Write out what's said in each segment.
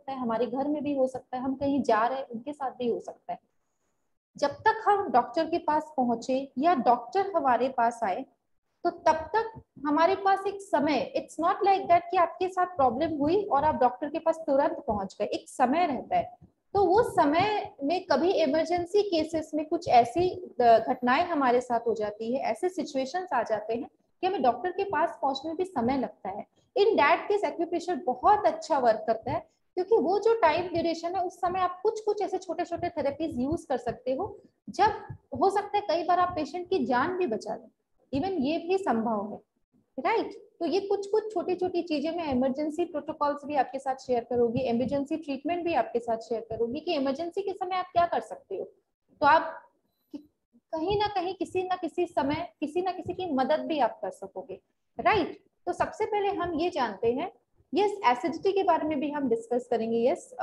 सकता है, हमारे घर में भी हो सकता है, हम कहीं जा रहे हैं उनके साथ भी हो सकता है। जब तक हम डॉक्टर के पास पहुंचे या डॉक्टर हमारे पास आए, तो तब तक हमारे पास एक समय, इट्स नॉट लाइक दैट कि आपके साथ प्रॉब्लम हुई और आप डॉक्टर के पास तुरंत पहुंच गए, एक समय रहता है। तो वो समय में कभी इमरजेंसी केसेस में कुछ ऐसी घटनाएं हमारे साथ हो जाती है, ऐसे सिचुएशंस आ जाते हैं कि हमें डॉक्टर के पास पहुंचने में भी समय लगता है। इन दैट केस एक्यूप्रेशर बहुत अच्छा वर्क करता है, क्योंकि वो जो टाइम ड्यूरेशन है उस समय आप कुछ कुछ ऐसे छोटे छोटे थेरेपीज यूज कर सकते हो, जब हो सकता है कई बार आप पेशेंट की जान भी बचा लें, इवन ये भी संभव है, राइट। तो ये कुछ कुछ छोटी छोटी चीजें मैं इमरजेंसी प्रोटोकॉल्स भी आपके साथ शेयर करूंगी, इमरजेंसी ट्रीटमेंट भी आपके साथ शेयर करूंगी कि इमरजेंसी के समय आप क्या कर सकते हो। तो आप कहीं ना कहीं किसी ना किसी समय किसी ना किसी की मदद भी आप कर सकोगे, राइट। तो सबसे पहले हम ये जानते हैं, यस एसिडिटी के बारे में भी हम डिस्कस करेंगे, यस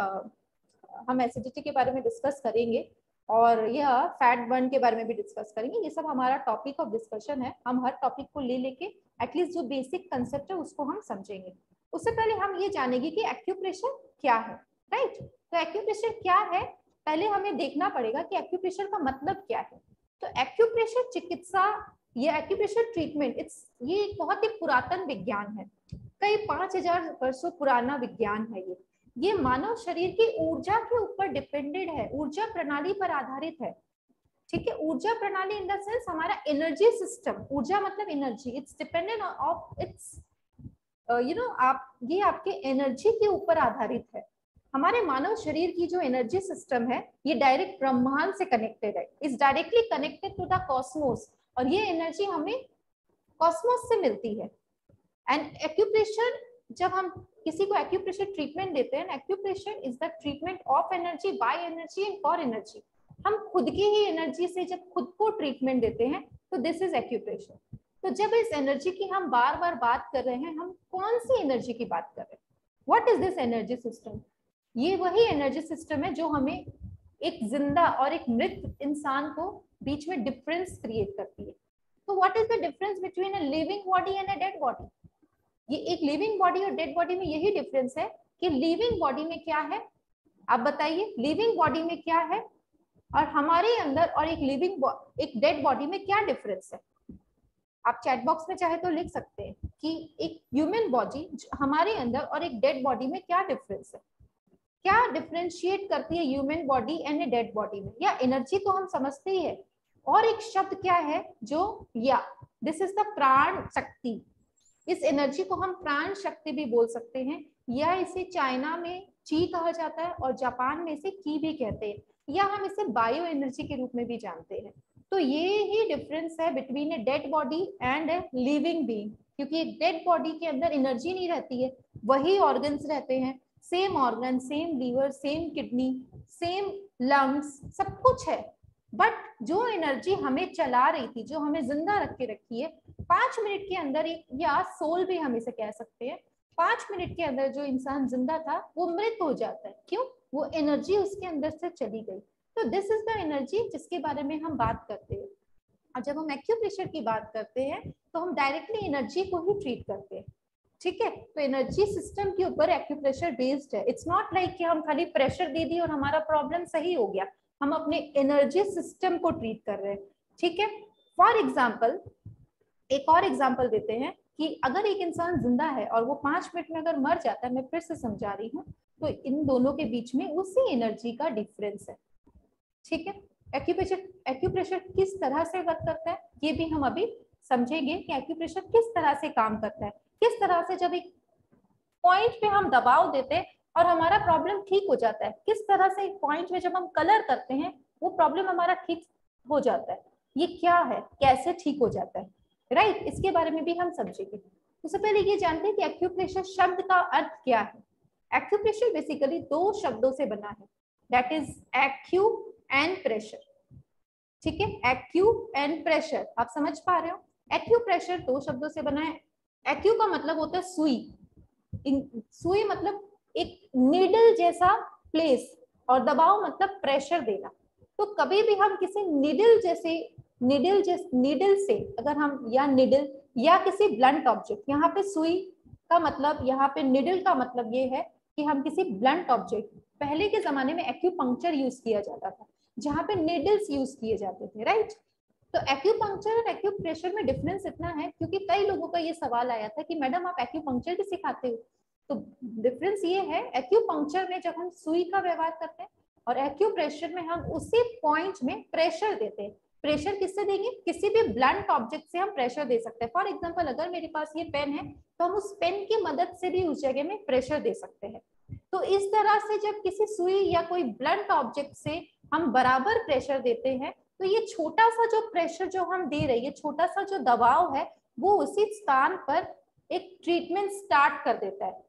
हम एसिडिटी के बारे में डिस्कस करेंगे, और यह फैट बर्न के बारे में भी डिस्कस करेंगे। ये सब हमारा टॉपिक ऑफ डिस्कशन है, हम हर टॉपिक को ले लेके एटलीस्ट जो बेसिक कंसेप्ट है उसको हम समझेंगे। उससे पहले हम ये जानेंगे कि एक्यूप्रेशर क्या है, राइट। तो एक्यूप्रेशर क्या है, पहले हमें देखना पड़ेगा कि एक्यूप्रेशर का मतलब क्या है। तो एक्यूप्रेशर चिकित्सा या एक्यूप्रेशर ट्रीटमेंट, ये एक बहुत ही पुरातन विज्ञान है, कई 5000 वर्षों पुराना विज्ञान है। ये मानव शरीर की ऊर्जा के ऊपर डिपेंडेड है, ऊर्जा प्रणाली पर आधारित है, ठीक है। ऊर्जा प्रणाली इन द सेंस हमारा एनर्जी सिस्टम, ऊर्जा मतलब energy, it's dependent of its आप ये आपके एनर्जी के ऊपर आधारित है। हमारे मानव शरीर की जो एनर्जी सिस्टम है ये डायरेक्ट ब्रह्मांड से कनेक्टेड है, is directly connected to the cosmos, और ये एनर्जी हमें कॉस्मोस से मिलती है। एंड एक्यूप्रेशर, जब हम किसी को एक्यूप्रेशर ट्रीटमेंट देते हैं, acupressure is the treatment of energy by energy and for energy. हम खुद की ही एनर्जी से जब खुद को ट्रीटमेंट देते हैं तो दिस इज एक्यूप्रेशर। तो जब इस एनर्जी की हम बार बार बात कर रहे हैं, हम कौन सी एनर्जी की बात कर रहे हैं, what is this energy system? ये वही एनर्जी सिस्टम है जो हमें एक जिंदा और एक मृत इंसान को बीच में डिफरेंस क्रिएट करती है। तो what is the difference between a living body and a dead body? ये एक लिविंग बॉडी और डेड बॉडी में यही डिफरेंस है कि लिविंग बॉडी में क्या है, आप बताइए, लिविंग बॉडी में क्या है और हमारे अंदर और एक डेड बॉडी में क्या डिफरेंस है? आप चैट बॉक्स में चाहे तो लिख सकते हैं कि एक ह्यूमन बॉडी हमारे अंदर और एक डेड बॉडी में क्या डिफरेंस है, क्या डिफरेंशिएट करती है human body and a dead body में। या एनर्जी तो हम समझते ही है, और एक शब्द क्या है जो, या दिस इज द प्राण शक्ति। इस एनर्जी को हम प्राण शक्ति भी बोल सकते हैं, या इसे चाइना में ची कहा जाता है और जापान में इसे की भी कहते हैं, या हम इसे बायो एनर्जी के रूप में भी जानते हैं। तो ये ही डिफरेंस है between a dead body and a living being, क्योंकि एक डेड बॉडी के अंदर एनर्जी नहीं रहती है, वही ऑर्गन्स रहते हैं, same organ, same liver, same kidney, same lungs, सब कुछ है। बट जो एनर्जी हमें चला रही थी, जो हमें जिंदा रख के रखी है, 5 मिनट के अंदर, एक या सोल भी हम इसे कह सकते हैं, 5 मिनट के अंदर जो इंसान जिंदा था वो मृत हो जाता है। क्यों? वो एनर्जी उसके अंदर से चली गई। तो दिस इज द एनर्जी जिसके बारे में हम बात करते हैं। और जब हम एक्यूप्रेशर की बात करते हैं तो हम डायरेक्टली एनर्जी को ही ट्रीट करते हैं, ठीक है। तो एनर्जी सिस्टम के ऊपर एक्यूप्रेशर बेस्ड है। इट्स नॉट लाइक कि हम खाली प्रेशर दे दिए और हमारा प्रॉब्लम सही हो गया, हम अपने एनर्जी सिस्टम को ट्रीट कर रहे हैं, ठीक है। फॉर एग्जाम्पल, एक और एग्जाम्पल देते हैं कि अगर एक इंसान जिंदा है और वो 5 मिनट में अगर मर जाता है, मैं फिर से समझा रही हूँ, तो इन दोनों के बीच में उसी एनर्जी का डिफरेंस है, ठीक है। एक्यूप्रेशर किस तरह से वर्क करता है ये भी हम अभी समझेंगे कि एक्यूप्रेशर किस तरह से काम करता है, किस तरह से जब एक पॉइंट पे हम दबाव देते हैं और हमारा प्रॉब्लम ठीक हो जाता है, किस तरह से एक पॉइंट में जब हम कलर करते हैं वो प्रॉब्लम हमारा ठीक हो जाता है, ये क्या है, कैसे ठीक हो जाता है, राइट। इसके बारे में भी हम समझेंगे। उससे पहले ये जानते हैं कि एक्यूप्रेशर शब्द का अर्थ क्या है। एक्यूप्रेशर बेसिकली 2 शब्दों से बना है, that is acu and pressure, ठीक है। एक्यू एंड प्रेशर, आप समझ पा रहे हो। एक्यूप्रेशर 2 शब्दों से बना है। एक्यू का मतलब होता है सुई, सुई मतलब एक नीडल जैसा प्लेस, और दबाव मतलब प्रेशर देना। तो कभी भी हम किसी नीडल से अगर हम, या नीडल या किसी ब्लंट ऑब्जेक्ट, यहाँ पे सुई का मतलब, यहाँ पे नीडल का मतलब ये है कि हम किसी ब्लंट ऑब्जेक्ट, पहले के जमाने में एक्यूपंक्चर यूज किया जाता था जहाँ पे नीडल्स यूज किए जाते थे, राइट। तो एक्यूपंक्चर और एक्यूप्रेशर में डिफरेंस इतना है, क्योंकि कई लोगों का ये सवाल आया था कि मैडम आप एक्यूपंक्चर भी सिखाते हो। तो डिफरेंस ये है, एक्यूपंक्चर में जब हम सुई का व्यवहार करते हैं और एक्यूप्रेशर में हम उसी पॉइंट में प्रेशर देते हैं। प्रेशर किससे देंगे? किसी भी ब्लंट ऑब्जेक्ट से हम प्रेशर दे सकते हैं। फॉर एग्जांपल अगर मेरे पास ये पेन है तो हम उस पेन की मदद से भी उस जगह में प्रेशर दे सकते हैं। तो इस तरह से जब किसी सुई या कोई ब्लंट ऑब्जेक्ट से हम बराबर प्रेशर देते हैं तो ये छोटा सा जो प्रेशर जो हम दे रहे हैं, छोटा सा जो दबाव है, वो उसी स्थान पर एक ट्रीटमेंट स्टार्ट कर देता है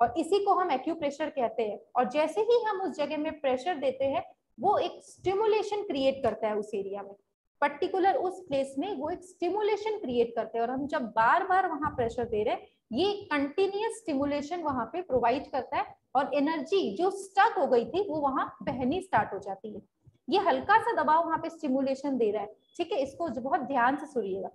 और इसी को हम एक्यूप्रेशर कहते हैं। और जैसे ही हम उस जगह में प्रेशर देते हैं वो एक स्टिमुलेशन क्रिएट करता है उस एरिया में, पर्टिकुलर उस प्लेस में वो एक स्टिमुलेशन क्रिएट करते हैं। और हम जब बार बार वहां प्रेशर दे रहे हैं, ये कंटिन्यूअस स्टिमुलेशन वहां पे प्रोवाइड करता है और एनर्जी जो स्टक हो गई थी वो वहां बहनी स्टार्ट हो जाती है। ये हल्का सा दबाव वहां पे स्टिमुलेशन दे रहा है, ठीक है, इसको बहुत ध्यान से सुनिएगा।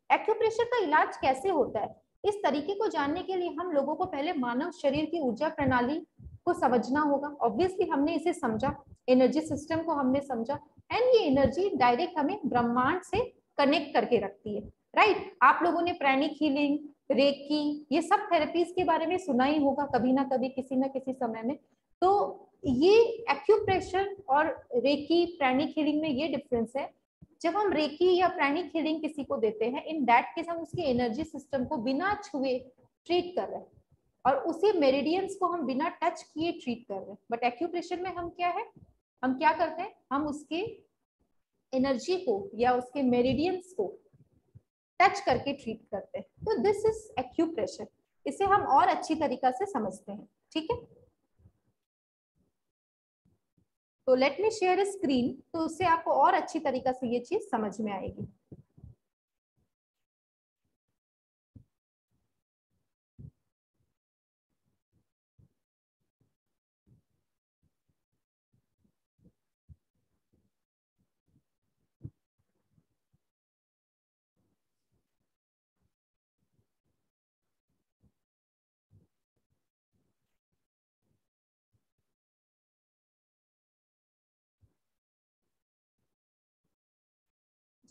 एक्यूप्रेशर का इलाज कैसे होता है, इस तरीके को जानने के लिए हम लोगों को पहले मानव शरीर की ऊर्जा प्रणाली को समझना होगा। ऑब्वियसली हमने इसे समझा, एनर्जी सिस्टम को हमने समझा, एंड ये एनर्जी डायरेक्ट हमें ब्रह्मांड से कनेक्ट करके रखती है, राइट। आप लोगों ने प्राणिक हीलिंग, रेकी, ये सब थेरेपीज के बारे में सुना ही होगा कभी ना कभी, किसी ना किसी समय में। तो ये एक्यूप्रेशर और रेकी, प्राणिक हीलिंग में ये डिफरेंस है। जब हम रेकी या प्राणिक हीलिंग किसी को देते हैं, इन दैट केस हम उसके एनर्जी सिस्टम को बिना छुए ट्रीट कर रहे हैं और उसी मेरिडियंस को हम बिना टच किए ट्रीट कर रहे हैं। बट एक्यूप्रेशर में हम क्या है, हम क्या करते हैं, हम उसके एनर्जी को या उसके मेरिडियंस को टच करके ट्रीट करते हैं। तो दिस इज एक्यूप्रेशर, इसे हम और अच्छी तरीका से समझते हैं, ठीक है। तो लेट मी शेयर स्क्रीन, तो उससे आपको और अच्छी तरीका से ये चीज समझ में आएगी।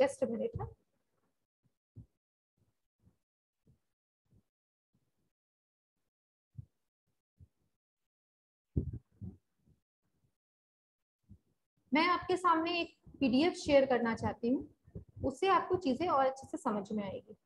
Just a minute. मैं आपके सामने एक पीडीएफ शेयर करना चाहती हूँ, उससे आपको चीजें और अच्छे से समझ में आएगी।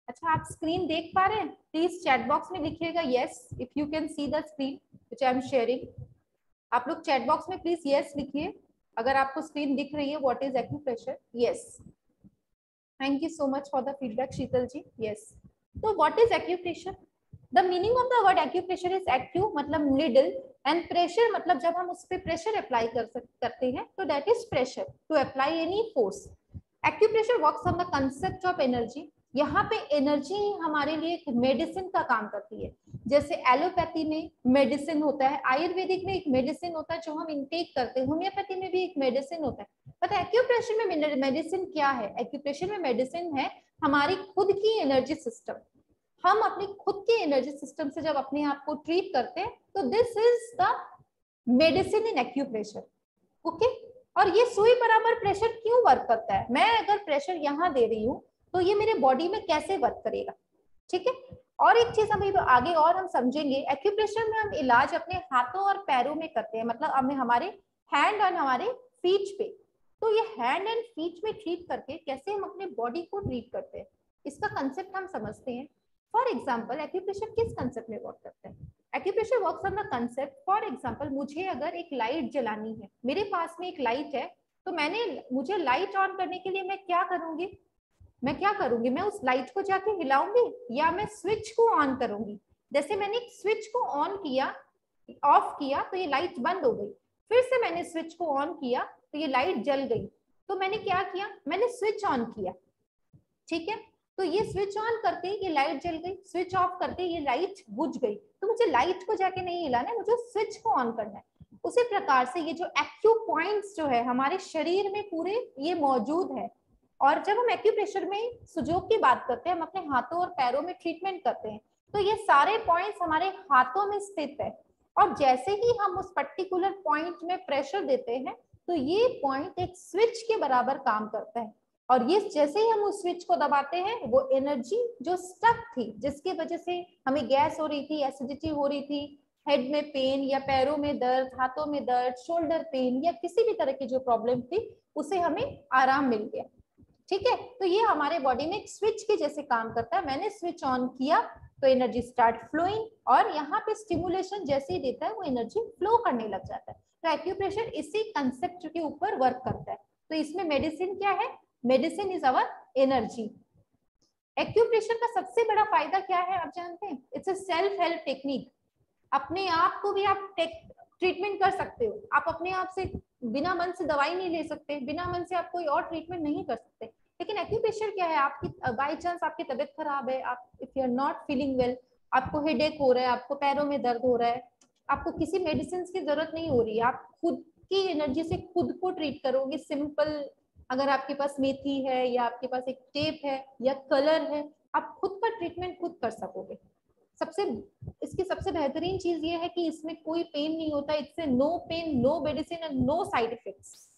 अच्छा, आप स्क्रीन देख पा रहे हैं? प्लीज चैट बॉक्स में लिखिएगा yes if you can see the screen which I am sharing. आप लोग चैट बॉक्स में प्लीज यस लिखिए अगर आपको स्क्रीन दिख रही है। What is acupressure? Yes, thank you so much for the feedback Sheetal ji. Yes, तो what is acupressure? The meaning of the word acupressure is acu मतलब निडल एंड प्रेशर मतलब जब हम उस पर प्रेशर अप्लाई करते हैं तो that is pressure to apply any force. Acupressure works on the concept of energy. यहाँ पे एनर्जी हमारे लिए एक मेडिसिन का काम करती है। जैसे एलोपैथी में मेडिसिन होता है, आयुर्वेदिक में एक मेडिसिन होता है जो हम इनटेक करते हैं, होम्योपैथी में भी एक मेडिसिन होता है। पता है एक्यूप्रेशर में मेडिसिन क्या है? एक्यूप्रेशर में मेडिसिन है हमारी खुद की एनर्जी सिस्टम। हम अपनी खुद के एनर्जी सिस्टम से जब अपने आप को ट्रीट करते हैं तो this is the medicine in acupressure, okay. और ये सुई बराबर प्रेशर क्यों वर्क करता है? मैं अगर प्रेशर यहाँ दे रही हूँ तो ये मेरे बॉडी में कैसे वर्क करेगा? ठीक है। और एक चीज हम आगे और हम समझेंगे, एक्यूप्रेशर में हम इलाज अपने हाथों और पैरों में करते हैं, मतलब हमें हमारे हैंड और हमारे फीट पे। तो ये हैंड एंड फीट में ट्रीट करके कैसे हम अपने बॉडी को ट्रीट करते हैं, इसका कंसेप्ट हम समझते हैं। फॉर एग्जाम्पल एक्यूप्रेशर किस कंसेप्ट में वर्क करता है? Acupressure works on the concept, for example मुझे अगर एक लाइट जलानी है, मेरे पास में एक लाइट है, तो मुझे लाइट ऑन करने के लिए मैं क्या करूंगी, मैं उस लाइट को जाके हिलाऊंगी या मैं स्विच को ऑन करूंगी। जैसे मैंने स्विच को ऑन किया, ऑफ किया तो ये लाइट बंद हो गई, फिर से मैंने स्विच को ऑन किया तो ये लाइट जल गई। तो मैंने क्या किया, मैंने स्विच ऑन किया, ठीक है। तो ये स्विच ऑन करते ये लाइट जल गई, स्विच ऑफ करते ये लाइट बुझ गई। तो मुझे लाइट को जाके नहीं हिलाना है, मुझे स्विच को ऑन करना है। उसी प्रकार से ये जो एक्यू पॉइंट्स जो है हमारे शरीर में पूरे ये मौजूद है। और जब हम एक्यूप्रेशर में सुजोग की बात करते हैं, हम अपने हाथों और पैरों में ट्रीटमेंट करते हैं, तो ये सारे पॉइंट्स हमारे हाथों में स्थित है। और जैसे ही हम उस पर्टिकुलर पॉइंट में प्रेशर देते हैं, तो ये पॉइंट एक स्विच के बराबर काम करता है। और ये जैसे ही हम उस स्विच को दबाते हैं, वो एनर्जी जो स्टक थी, जिसकी वजह से हमें गैस हो रही थी, एसिडिटी हो रही थी, हेड में पेन या पैरों में दर्द, हाथों में दर्द, शोल्डर पेन या किसी भी तरह की जो प्रॉब्लम थी, उसे हमें आराम मिल गया। ठीक है। तो ये हमारे बॉडी में एक स्विच के जैसे काम करता है। मैंने स्विच ऑन किया तो एनर्जी स्टार्ट फ्लोइंग, और यहाँ पे स्टिमुलेशन जैसे ही देता है वो एनर्जी फ्लो करने लग जाता है। तो एक्यूप्रेशर इसी कंसेप्ट के ऊपर वर्क करता है। तो इसमें मेडिसिन क्या है, medicine is our energy. Acupressure का सबसे बड़ा फायदा क्या है आप जानते हैं? It's a self help technique. अपने आप को भी आप ट्रीटमेंट कर सकते हो। आप अपने आप से बिना मन से दवाई नहीं ले सकते, बिना मन से आप कोई और ट्रीटमेंट नहीं कर सकते। लेकिन एक्यूप्रेशर क्या है, आपकी बाई चांस आपकी तबीयत खराब है, आप if you are not feeling well, आपको हेडेक हो रहा है, आपको पैरों में दर्द हो रहा है, आपको किसी मेडिसिन की जरूरत नहीं हो रही है, आप खुद की एनर्जी से खुद को ट्रीट करोगे। सिंपल, अगर आपके पास मेथी है या आपके पास एक टेप है या कलर है, आप खुद का ट्रीटमेंट खुद कर सकोगे। इसकी सबसे बेहतरीन चीज ये है कि इसमें कोई पेन नहीं होता। इससे no pain, no medicine and no side effects.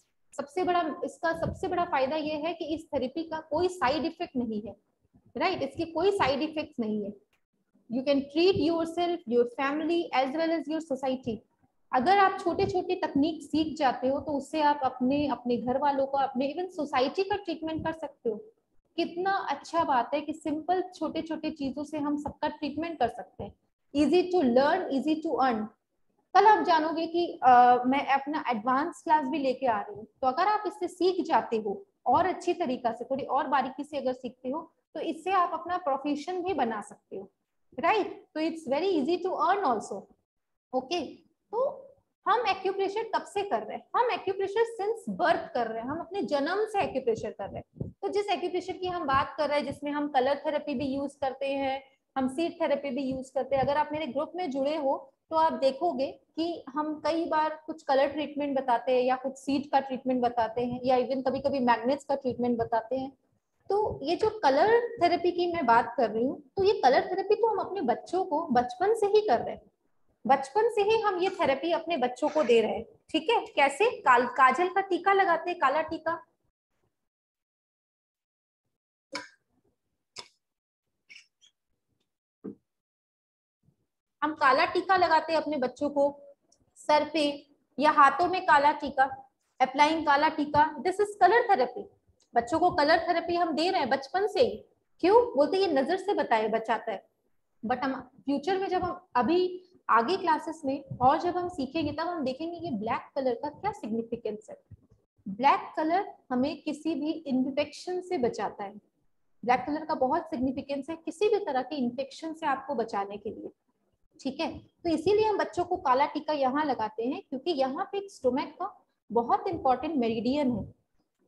इसका सबसे बड़ा फायदा ये है कि इस थेरेपी का कोई साइड इफेक्ट नहीं है, राइट? इसके कोई साइड इफेक्ट्स नहीं है। You can treat yourself, your family as well as your society. अगर आप छोटे छोटे तकनीक सीख जाते हो तो उससे आप अपने अपने घर वालों का, अपने इवन सोसाइटी का ट्रीटमेंट कर सकते हो। कितना अच्छा बात है कि सिंपल छोटे छोटे चीजों से हम सबका ट्रीटमेंट कर सकते हैं। Easy to learn, easy to earn. कल आप जानोगे कि मैं अपना एडवांस क्लास भी लेके आ रही हूँ, तो अगर आप इससे सीख जाते हो और अच्छी तरीका से, थोड़ी और बारीकी से अगर सीखते हो, तो इससे आप अपना प्रोफेशन भी बना सकते हो, राइट? तो it's very easy to earn also. Okay. तो हम एक्यूप्रेशर कब से कर रहे हैं? हम एक्यूप्रेशर सिंस बर्थ कर रहे हैं, हम अपने जन्म से एक्यूप्रेशर कर रहे हैं। तो जिस एक्यूप्रेशर की हम बात कर रहे हैं, जिसमें हम कलर थेरेपी भी यूज करते हैं, हम सीट थेरेपी भी यूज करते हैं, अगर आप मेरे ग्रुप में जुड़े हो तो आप देखोगे कि हम कई बार कुछ कलर ट्रीटमेंट बताते हैं या कुछ सीट का ट्रीटमेंट बताते हैं या इवन कभी कभी मैग्नेट्स का ट्रीटमेंट बताते हैं। तो ये जो कलर थेरेपी की मैं बात कर रही हूँ, तो ये कलर थेरेपी तो हम अपने बच्चों को बचपन से ही कर रहे हैं। बचपन से ही हम ये थेरेपी अपने बच्चों को दे रहे हैं। ठीक है। कैसे? काजल का टीका लगाते हैं, काला टीका। हम काला टीका लगाते हैं अपने बच्चों को सर पे या हाथों में, काला टीका, अप्लाइंग काला टीका। This is colour therapy. बच्चों को कलर थेरेपी हम दे रहे हैं बचपन से ही। क्यों बोलते? ये नजर से बचाता है। बट हम फ्यूचर में, जब हम अभी आगे क्लासेस में और जब हम सीखेंगे, तब हम देखेंगे ये ब्लैक कलर का क्या सिग्निफिकेंस है। ब्लैक कलर हमें किसी भी इन्फेक्शन से बचाता है। ब्लैक कलर का बहुत सिग्निफिकेंस है किसी भी तरह के इन्फेक्शन से आपको बचाने के लिए। ठीक है। तो इसीलिए हम बच्चों को काला टीका यहाँ लगाते हैं, क्योंकि यहाँ पे एक स्टोमक का बहुत इंपॉर्टेंट मेरिडियन है।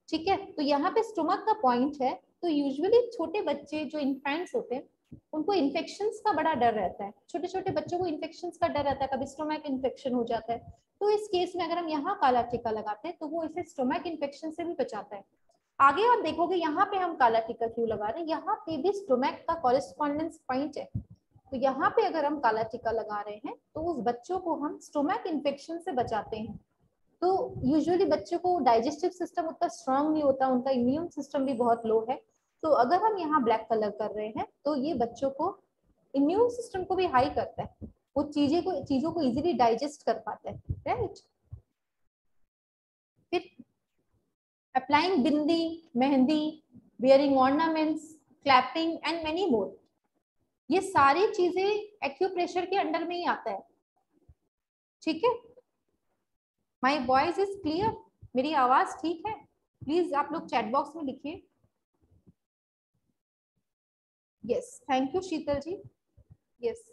ठीक है। तो यहाँ पे स्टोमक का पॉइंट है। तो यूजुअली छोटे बच्चे जो इन्फेंट्स होते हैं, उनको इन्फेक्शंस का बड़ा डर रहता है। छोटे छोटे बच्चों को इन्फेक्शंस का डर रहता है, कभी स्टोमक इन्फेक्शन हो जाता है। तो इस केस में अगर हम यहाँ काला टीका लगाते हैं, तो वो इसे स्टोमक इन्फेक्शन से भी बचाता है। आगे आप देखोगे यहाँ पे हम काला टीका क्यों लगा रहे हैं, यहाँ पे भी स्टोमक का कॉरेस्पॉन्डेंस पॉइंट है। तो यहाँ पे अगर हम काला टीका लगा रहे हैं, तो उस बच्चों को हम स्टोमक इन्फेक्शन से बचाते हैं। तो यूजुअली बच्चों को डाइजेस्टिव सिस्टम उतना स्ट्रांग नहीं होता, उनका इम्यून सिस्टम भी बहुत लो है। तो अगर हम यहाँ ब्लैक कलर कर रहे हैं तो ये बच्चों को इम्यून सिस्टम को भी हाई करता है, वो चीजों को इजीली डाइजेस्ट कर पाता है, राइट। फिर applying bindi, mehndi, wearing ornaments, clapping and many more, ये सारी चीजें एक्यूप्रेशर के अंडर में ही आता है, ठीक है। माई वॉइस इज क्लियर, मेरी आवाज ठीक है? प्लीज आप लोग चैट बॉक्स में लिखिए। Yes, thank you Sheetal ji. Yes,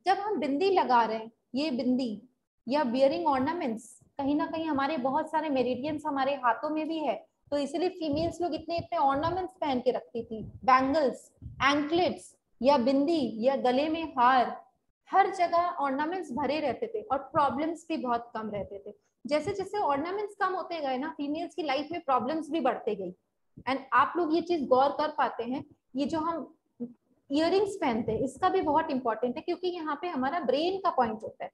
जब हम बिंदी लगा रहे हैं, ये बिंदी या बियरिंग ऑर्नामेंट्स, कहीं ना कहीं हमारे बहुत सारे मेरिडियंस हमारे हाथों में भी है, तो इसलिए फीमेल्स लोग इतने इतने ऑर्नामेंट्स पहन के रखती थी, बैंगल्स, एंकलेट्स या बिंदी या गले में हार, हर जगह ऑर्नामेंट्स भरे रहते थे और प्रॉब्लम्स भी बहुत कम रहते थे। जैसे जैसे ऑर्नामेंट्स कम होते गए ना, फीमेल्स की लाइफ में प्रॉब्लम्स भी बढ़ते गई। एंड आप लोग ये चीज गौर कर पाते हैं, ये जो हम इयरिंग्स पहनते हैं इसका भी बहुत इंपॉर्टेंट है, क्योंकि यहाँ पे हमारा ब्रेन का पॉइंट होता है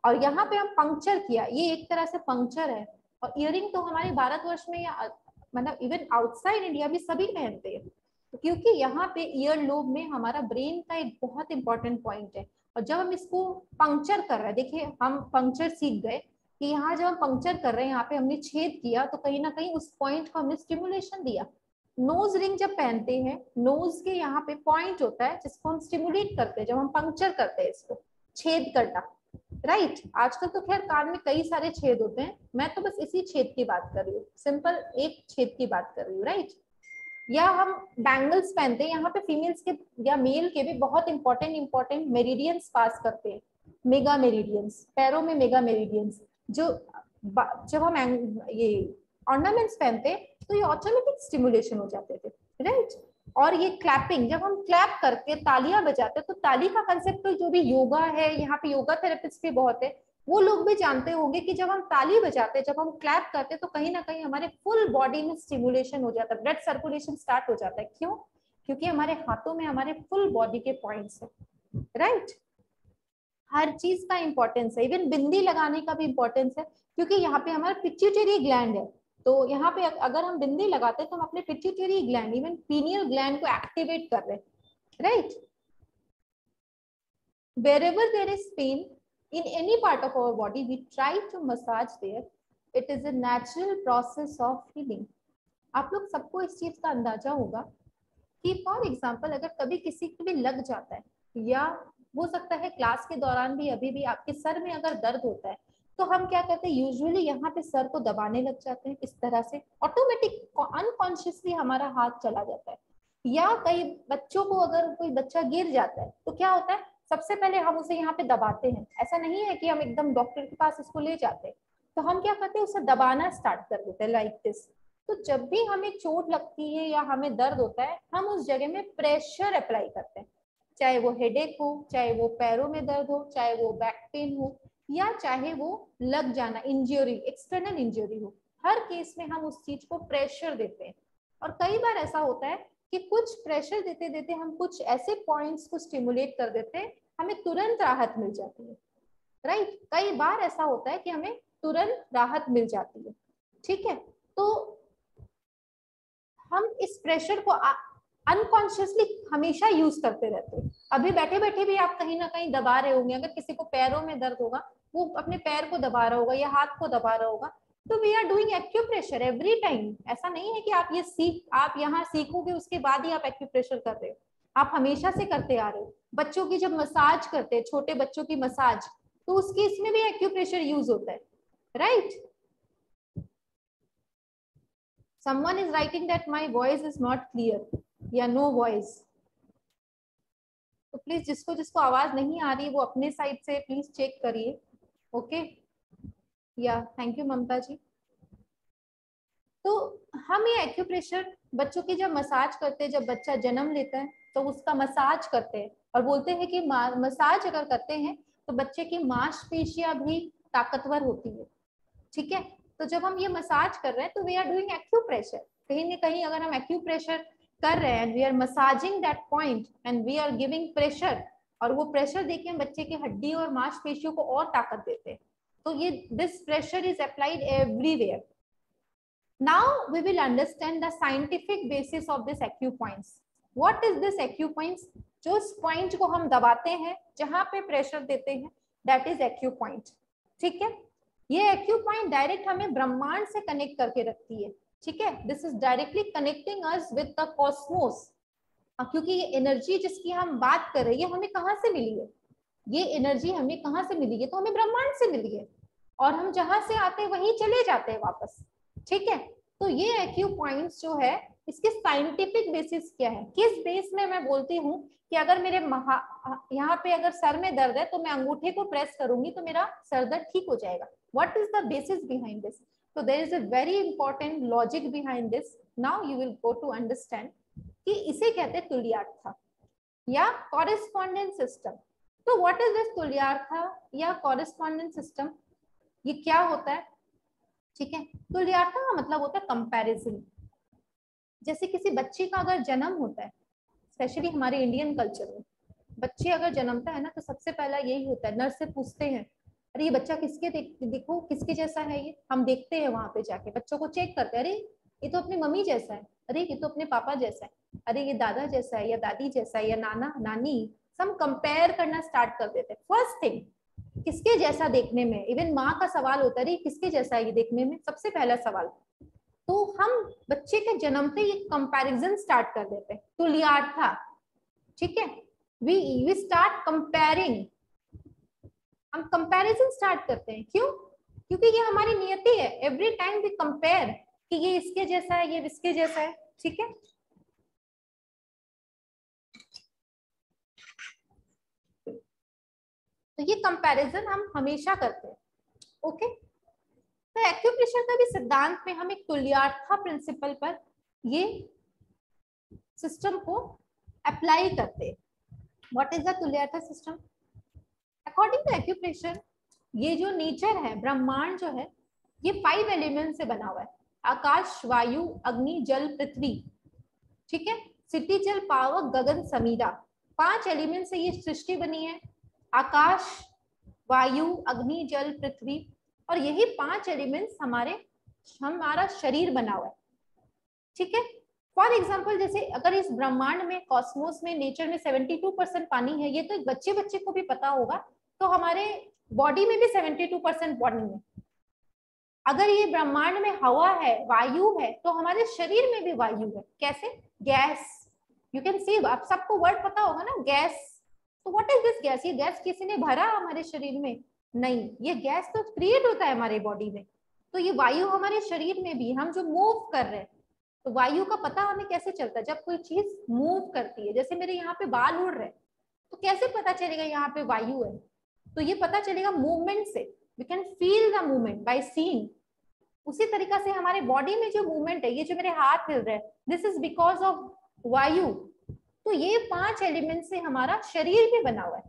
और यहाँ पे हम पंक्चर किया, ये एक तरह से पंक्चर है। और इयरिंग तो हमारे भारतवर्ष में या मतलब इवन आउटसाइड इंडिया भी सभी पहनते हैं, क्योंकि यहाँ पे ईयर लोब में हमारा ब्रेन का एक बहुत इंपॉर्टेंट पॉइंट है। और जब हम इसको पंक्चर कर रहे हैं, देखिए हम पंक्चर सीख गए कि यहाँ जब हम पंक्चर कर रहे हैं, यहाँ पे हमने छेद किया तो कहीं ना कहीं उस पॉइंट को हमने स्टिमुलेशन दिया। नोज रिंग जब पहनते हैं, नोज के यहाँ पे पॉइंट होता है जिसको हम स्टिमुलेट करते हैं जब हम पंक्चर करते हैं, इसको छेद करना, राइट। आजकल तो खैर कान में कई सारे छेद होते हैं, मैं तो बस इसी छेद की बात कर रही हूँ, सिंपल एक छेद की बात कर रही हूँ, राइट। या हम बैंगल्स पहनते हैं, यहाँ पे फीमेल्स के या मेल के भी बहुत इंपॉर्टेंट मेरिडियंस पास करते हैं, मेगा मेरिडियंस, पैरों में मेगा मेरिडियंस, जो जब हम ये ऑर्नामेंट्स पहनते तो ये ऑटोमेटिक स्टिमुलेशन हो जाते थे, राइट। और ये क्लैपिंग, जब हम क्लैप करके तालियां बजाते हैं, तो ताली का कंसेप्ट तो जो भी योगा है, यहाँ पे योगा थेरेपिस्ट भी बहुत है, वो लोग भी जानते होंगे कि जब हम ताली बजाते हैं, जब हम क्लैप करते हैं, तो कहीं ना कहीं हमारे फुल बॉडी में स्टिमुलेशन हो जाता है, ब्लड सर्कुलेशन स्टार्ट हो जाता है। क्यों? क्योंकि हमारे हाथों में हमारे फुल बॉडी के पॉइंट्स है, राइट। हर चीज का इंपॉर्टेंस है, इवन बिंदी लगाने का भी इंपॉर्टेंस है, क्योंकि यहाँ पे हमारा पिट्यूटरी ग्लैंड है। तो यहाँ पे अगर हम बिंदी लगाते हैं तो हम अपने pituitary gland, even pineal gland को एक्टिवेट कर रहे हैं, right. Wherever there is pain in any part of our body, we try to massage there. It is a natural process of healing. आप लोग सबको इस चीज का अंदाजा होगा कि फॉर एग्जाम्पल अगर कभी किसी को भी लग जाता है, या हो सकता है क्लास के दौरान भी अभी भी आपके सर में अगर दर्द होता है, तो हम क्या करते हैं, यूजुअली यहाँ पे सर को दबाने लग जाते हैं, इस तरह से ऑटोमेटिक अनकॉन्शियसली हमारा हाथ चला जाता है। या कई बच्चों को अगर कोई बच्चा गिर जाता है तो क्या होता है, सबसे पहले हम उसे यहाँ पे दबाते हैं, ऐसा नहीं है कि हम एकदम डॉक्टर के पास उसको ले जाते हैं, तो हम क्या करते हैं, उसे दबाना स्टार्ट कर देते हैं लाइक दिस। तो जब भी हमें चोट लगती है या हमें दर्द होता है, हम उस जगह में प्रेशर अप्लाई करते हैं, चाहे वो हेडेक हो, चाहे वो पैरों में दर्द हो, चाहे वो बैक पेन हो, या चाहे वो लग जाना इंजरी, एक्सटर्नल इंजरी हो, हर केस में हम उस चीज को प्रेशर देते हैं। और कई बार ऐसा होता है कि कुछ प्रेशर देते देते हम कुछ ऐसे पॉइंट्स को स्टिमुलेट कर देते हैं, हमें तुरंत राहत मिल जाती है, राइट। कई बार ऐसा होता है कि हमें तुरंत राहत मिल जाती है, ठीक है। तो हम इस प्रेशर को अनकॉन्शियसली हमेशा यूज करते रहते हैं। अभी बैठे बैठे भी आप कहीं ना कहीं दबा रहे होंगे, अगर किसी को पैरों में दर्द होगा वो अपने पैर को दबा रहा होगा या हाथ को दबा रहा होगा, तो we are doing acupressure every time. ऐसा नहीं है कि आप यहाँ सीखोगे उसके बाद ही आप एक्यूप्रेशर कर रहे हो, आप हमेशा से करते आ रहे हो। बच्चों की जब मसाज करते हैं, छोटे बच्चों की मसाज, तो उसके इसमें भी एक्यूप्रेशर यूज होता है, right. Someone is writing that my voice is not clear या no voice. तो प्लीज जिसको जिसको आवाज नहीं आ रही वो अपने साइड से प्लीज चेक करिए, ओके। या थैंक यू ममता जी। तो हम ये एक्यूप्रेशर बच्चों की जब मसाज करते हैं, जब बच्चा जन्म लेता है तो उसका मसाज करते हैं और बोलते हैं कि मसाज अगर करते हैं तो बच्चे की मांसपेशियां भी ताकतवर होती है, ठीक है। तो जब हम ये मसाज कर रहे हैं तो वी आर डूइंग एक्यूप्रेशर, कहीं ना कहीं अगर हम एक्यूप्रेशर कर रहे हैं, we are massaging that point and we are giving pressure, और वो प्रेशर देके हम बच्चे की हड्डी और मांसपेशियों को और ताकत देते हैं। तो ये this pressure is applied everywhere, Now we will understand the scientific basis of this acupoints. What is this acupoints? जो इस पॉइंट को हम दबाते हैं, जहां पे प्रेशर देते हैं, दैट इज एक्यूपॉइंट. ठीक है, ये एक्यूपॉइंट डायरेक्ट हमें ब्रह्मांड से कनेक्ट करके रखती है. ठीक है, this is directly connecting us with the Cosmos. क्योंकि ये एनर्जी जिसकी हम बात कर रहे हैं हमें कहाँ से मिली है, ये एनर्जी हमें कहाँ से मिली है, तो हमें ब्रह्मांड से मिली है, और हम जहां से आते हैं वहीं चले जाते हैं वापस. ठीक है, तो ये एक्यूपॉइंट्स जो है इसके साइंटिफिक बेसिस क्या है, किस बेस में मैं बोलती हूँ कि अगर मेरे यहाँ पे अगर सर में दर्द है तो मैं अंगूठे को प्रेस करूंगी तो मेरा सर दर्द ठीक हो जाएगा. What is the basis behind this? So there is a very important logic behind this. Now you will go to understand कि इसे कहते हैं तुल्यार्थ या कॉरेस्पॉन्डेंस सिस्टम. तो व्हाट इज दिस तुल्यार्थ या कॉरेस्पॉन्डेंस सिस्टम? ये क्या होता है? ठीक है, तुल्यार्थ का मतलब होता है कंपैरिजन. जैसे किसी बच्चे का अगर जन्म होता है, स्पेशली हमारे इंडियन कल्चर में बच्चे अगर जन्मता है ना तो सबसे पहला यही होता है, नर्स से पूछते हैं अरे ये बच्चा किसके देखो किसके जैसा है, ये हम देखते हैं वहां पे जाके बच्चों को चेक करते हैं, अरे ये तो अपनी मम्मी जैसा है, अरे ये तो अपने पापा जैसा है, अरे ये दादा जैसा है या दादी जैसा है या नाना नानी. हम कंपेयर करना स्टार्ट कर देते हैं. फर्स्ट थिंग किसके जैसा देखने में, इवन माँ का सवाल होता है अरे किसके जैसा है ये देखने में, सबसे पहला सवाल. तो हम बच्चे के जन्म पे ये कंपैरिजन स्टार्ट कर देते हैं, तुल्यार्थ. ठीक है, वी स्टार्ट कंपेयरिंग, हम कंपैरिजन स्टार्ट करते हैं. क्यों? क्योंकि ये हमारी नियति है. एवरी टाइम वी कंपेयर कि ये इसके जैसा है, ये इसके जैसा है. ठीक है, तो ये कंपैरिजन हम हमेशा करते हैं. ओके, तो एक्यूप्रेशर का भी सिद्धांत में हम एक तुल्यार्थ प्रिंसिपल पर ये सिस्टम को अप्लाई करते हैं. व्हाट इज द तुल्यार्थ सिस्टम? अकॉर्डिंग टू एक्यूप्रेशर ये जो नेचर है, ब्रह्मांड जो है ये 5 एलिमेंट से बना हुआ है. आकाश, वायु, अग्नि, जल, पृथ्वी. ठीक है, सिटी, जल, पावक, गगन, समीरा. 5 एलिमेंट से ये सृष्टि बनी है. आकाश, वायु, अग्नि, जल, पृथ्वी, और यही 5 एलिमेंट्स हमारा शरीर बना हुआ है. ठीक है, फॉर एग्जाम्पल जैसे अगर इस ब्रह्मांड में, कॉस्मोस में, नेचर में 72% पानी है, ये तो एक बच्चे बच्चे को भी पता होगा, तो हमारे बॉडी में भी 72% पानी है. अगर ये ब्रह्मांड में हवा है, वायु है, तो हमारे शरीर में भी वायु है. कैसे? गैस. यू कैन सी, आप सबको वर्ड पता होगा ना, गैस. तो व्हाट इज दिस गैस? ये गैस किसी ने भरा हमारे शरीर में? नहीं, ये गैस तो क्रिएट होता है हमारे बॉडी में. तो ये वायु हमारे शरीर में भी, हम जो मूव कर रहे हैं, तो वायु का पता हमें कैसे चलता है? जब कोई चीज मूव करती है, जैसे मेरे यहाँ पे बाल उड़ रहे हैं, तो कैसे पता चलेगा यहाँ पे वायु है? तो ये पता चलेगा मूवमेंट से. We can feel the movement by seeing. उसी तरीका से हमारे बॉडी में जो मूवमेंट है, ये जो मेरे हाथ हिल रहे हैं, दिस इज बिकॉज ऑफ वायु. तो ये 5 एलिमेंट से हमारा शरीर भी बना हुआ है.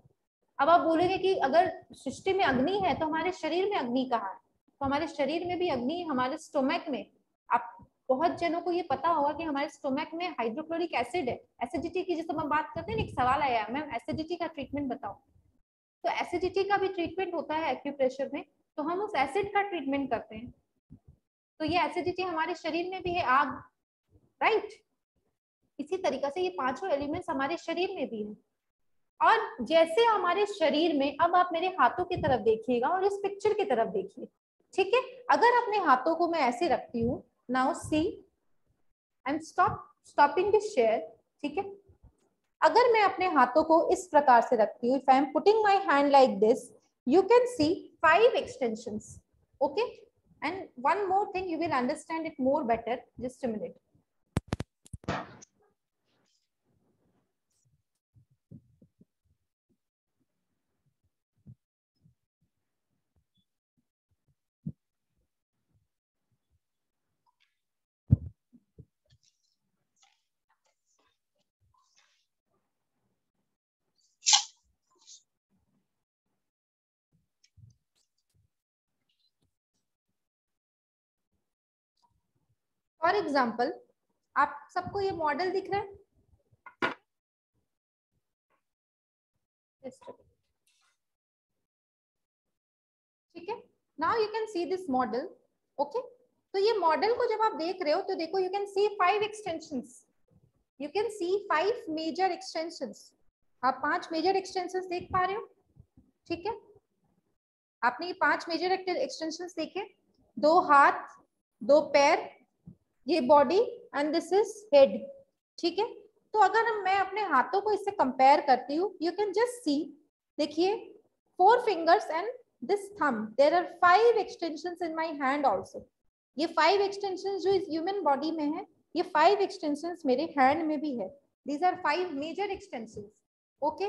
अब आप बोलेंगे कि अगर सृष्टि में अग्नि है तो हमारे शरीर में अग्नि कहाँ है? तो हमारे शरीर में भी अग्नि हमारे स्टोमक में. आप बहुत जनों को ये पता होगा कि हमारे स्टोमक में हाइड्रोक्लोरिक एसिड है. एसिडिटी की जिस हम बात करते हैं, एक सवाल आया मैम एसिडिटी का ट्रीटमेंट बताओ. तो एसिडिटी का भी ट्रीटमेंट होता है एक्यूप्रेशर में, तो हम उस एसिड का ट्रीटमेंट करते हैं. तो ये एसिडिटी हमारे शरीर में भी है, आग, राइट. इसी तरीका से ये 5 एलिमेंट्स हमारे शरीर में भी है. और जैसे हमारे शरीर में, अब आप मेरे हाथों की तरफ देखिएगा और इस पिक्चर की तरफ देखिए. ठीक है, अगर अपने हाथों को मैं ऐसे रखती हूँ, now see, I am stopping this share. ठीक है, अगर मैं अपने हाथों को इस प्रकार से रखती हूँ, if I am putting my hand like this, you can see 5 extensions. Okay, and one more thing, you will understand it more better. Just a minute. For example, आप सबको ये मॉडल दिख रहा है? ठीक है, now you can see this model. Okay, तो ये मॉडल को जब आप देख रहे हो तो देखो, you can see 5 extensions, you can see 5 major extensions. आप 5 मेजर एक्सटेंशंस देख पा रहे हो, ठीक है। आपने ये 5 मेजर एक्सटेंशंस देखे, 2 हाथ, 2 पैर, ये body and this is head, ठीक है। तो अगर मैं अपने हाथों को इससे कंपेयर करती हूँ, यू कैन जस्ट सी, देखिए 4 fingers and this thumb, there are 5 extensions in my hand also. ये 5 एक्सटेंशंस जो इस ह्यूमन बॉडी में है, ये 5 एक्सटेंशंस मेरे हैंड में भी है। These are 5 major extensions, okay.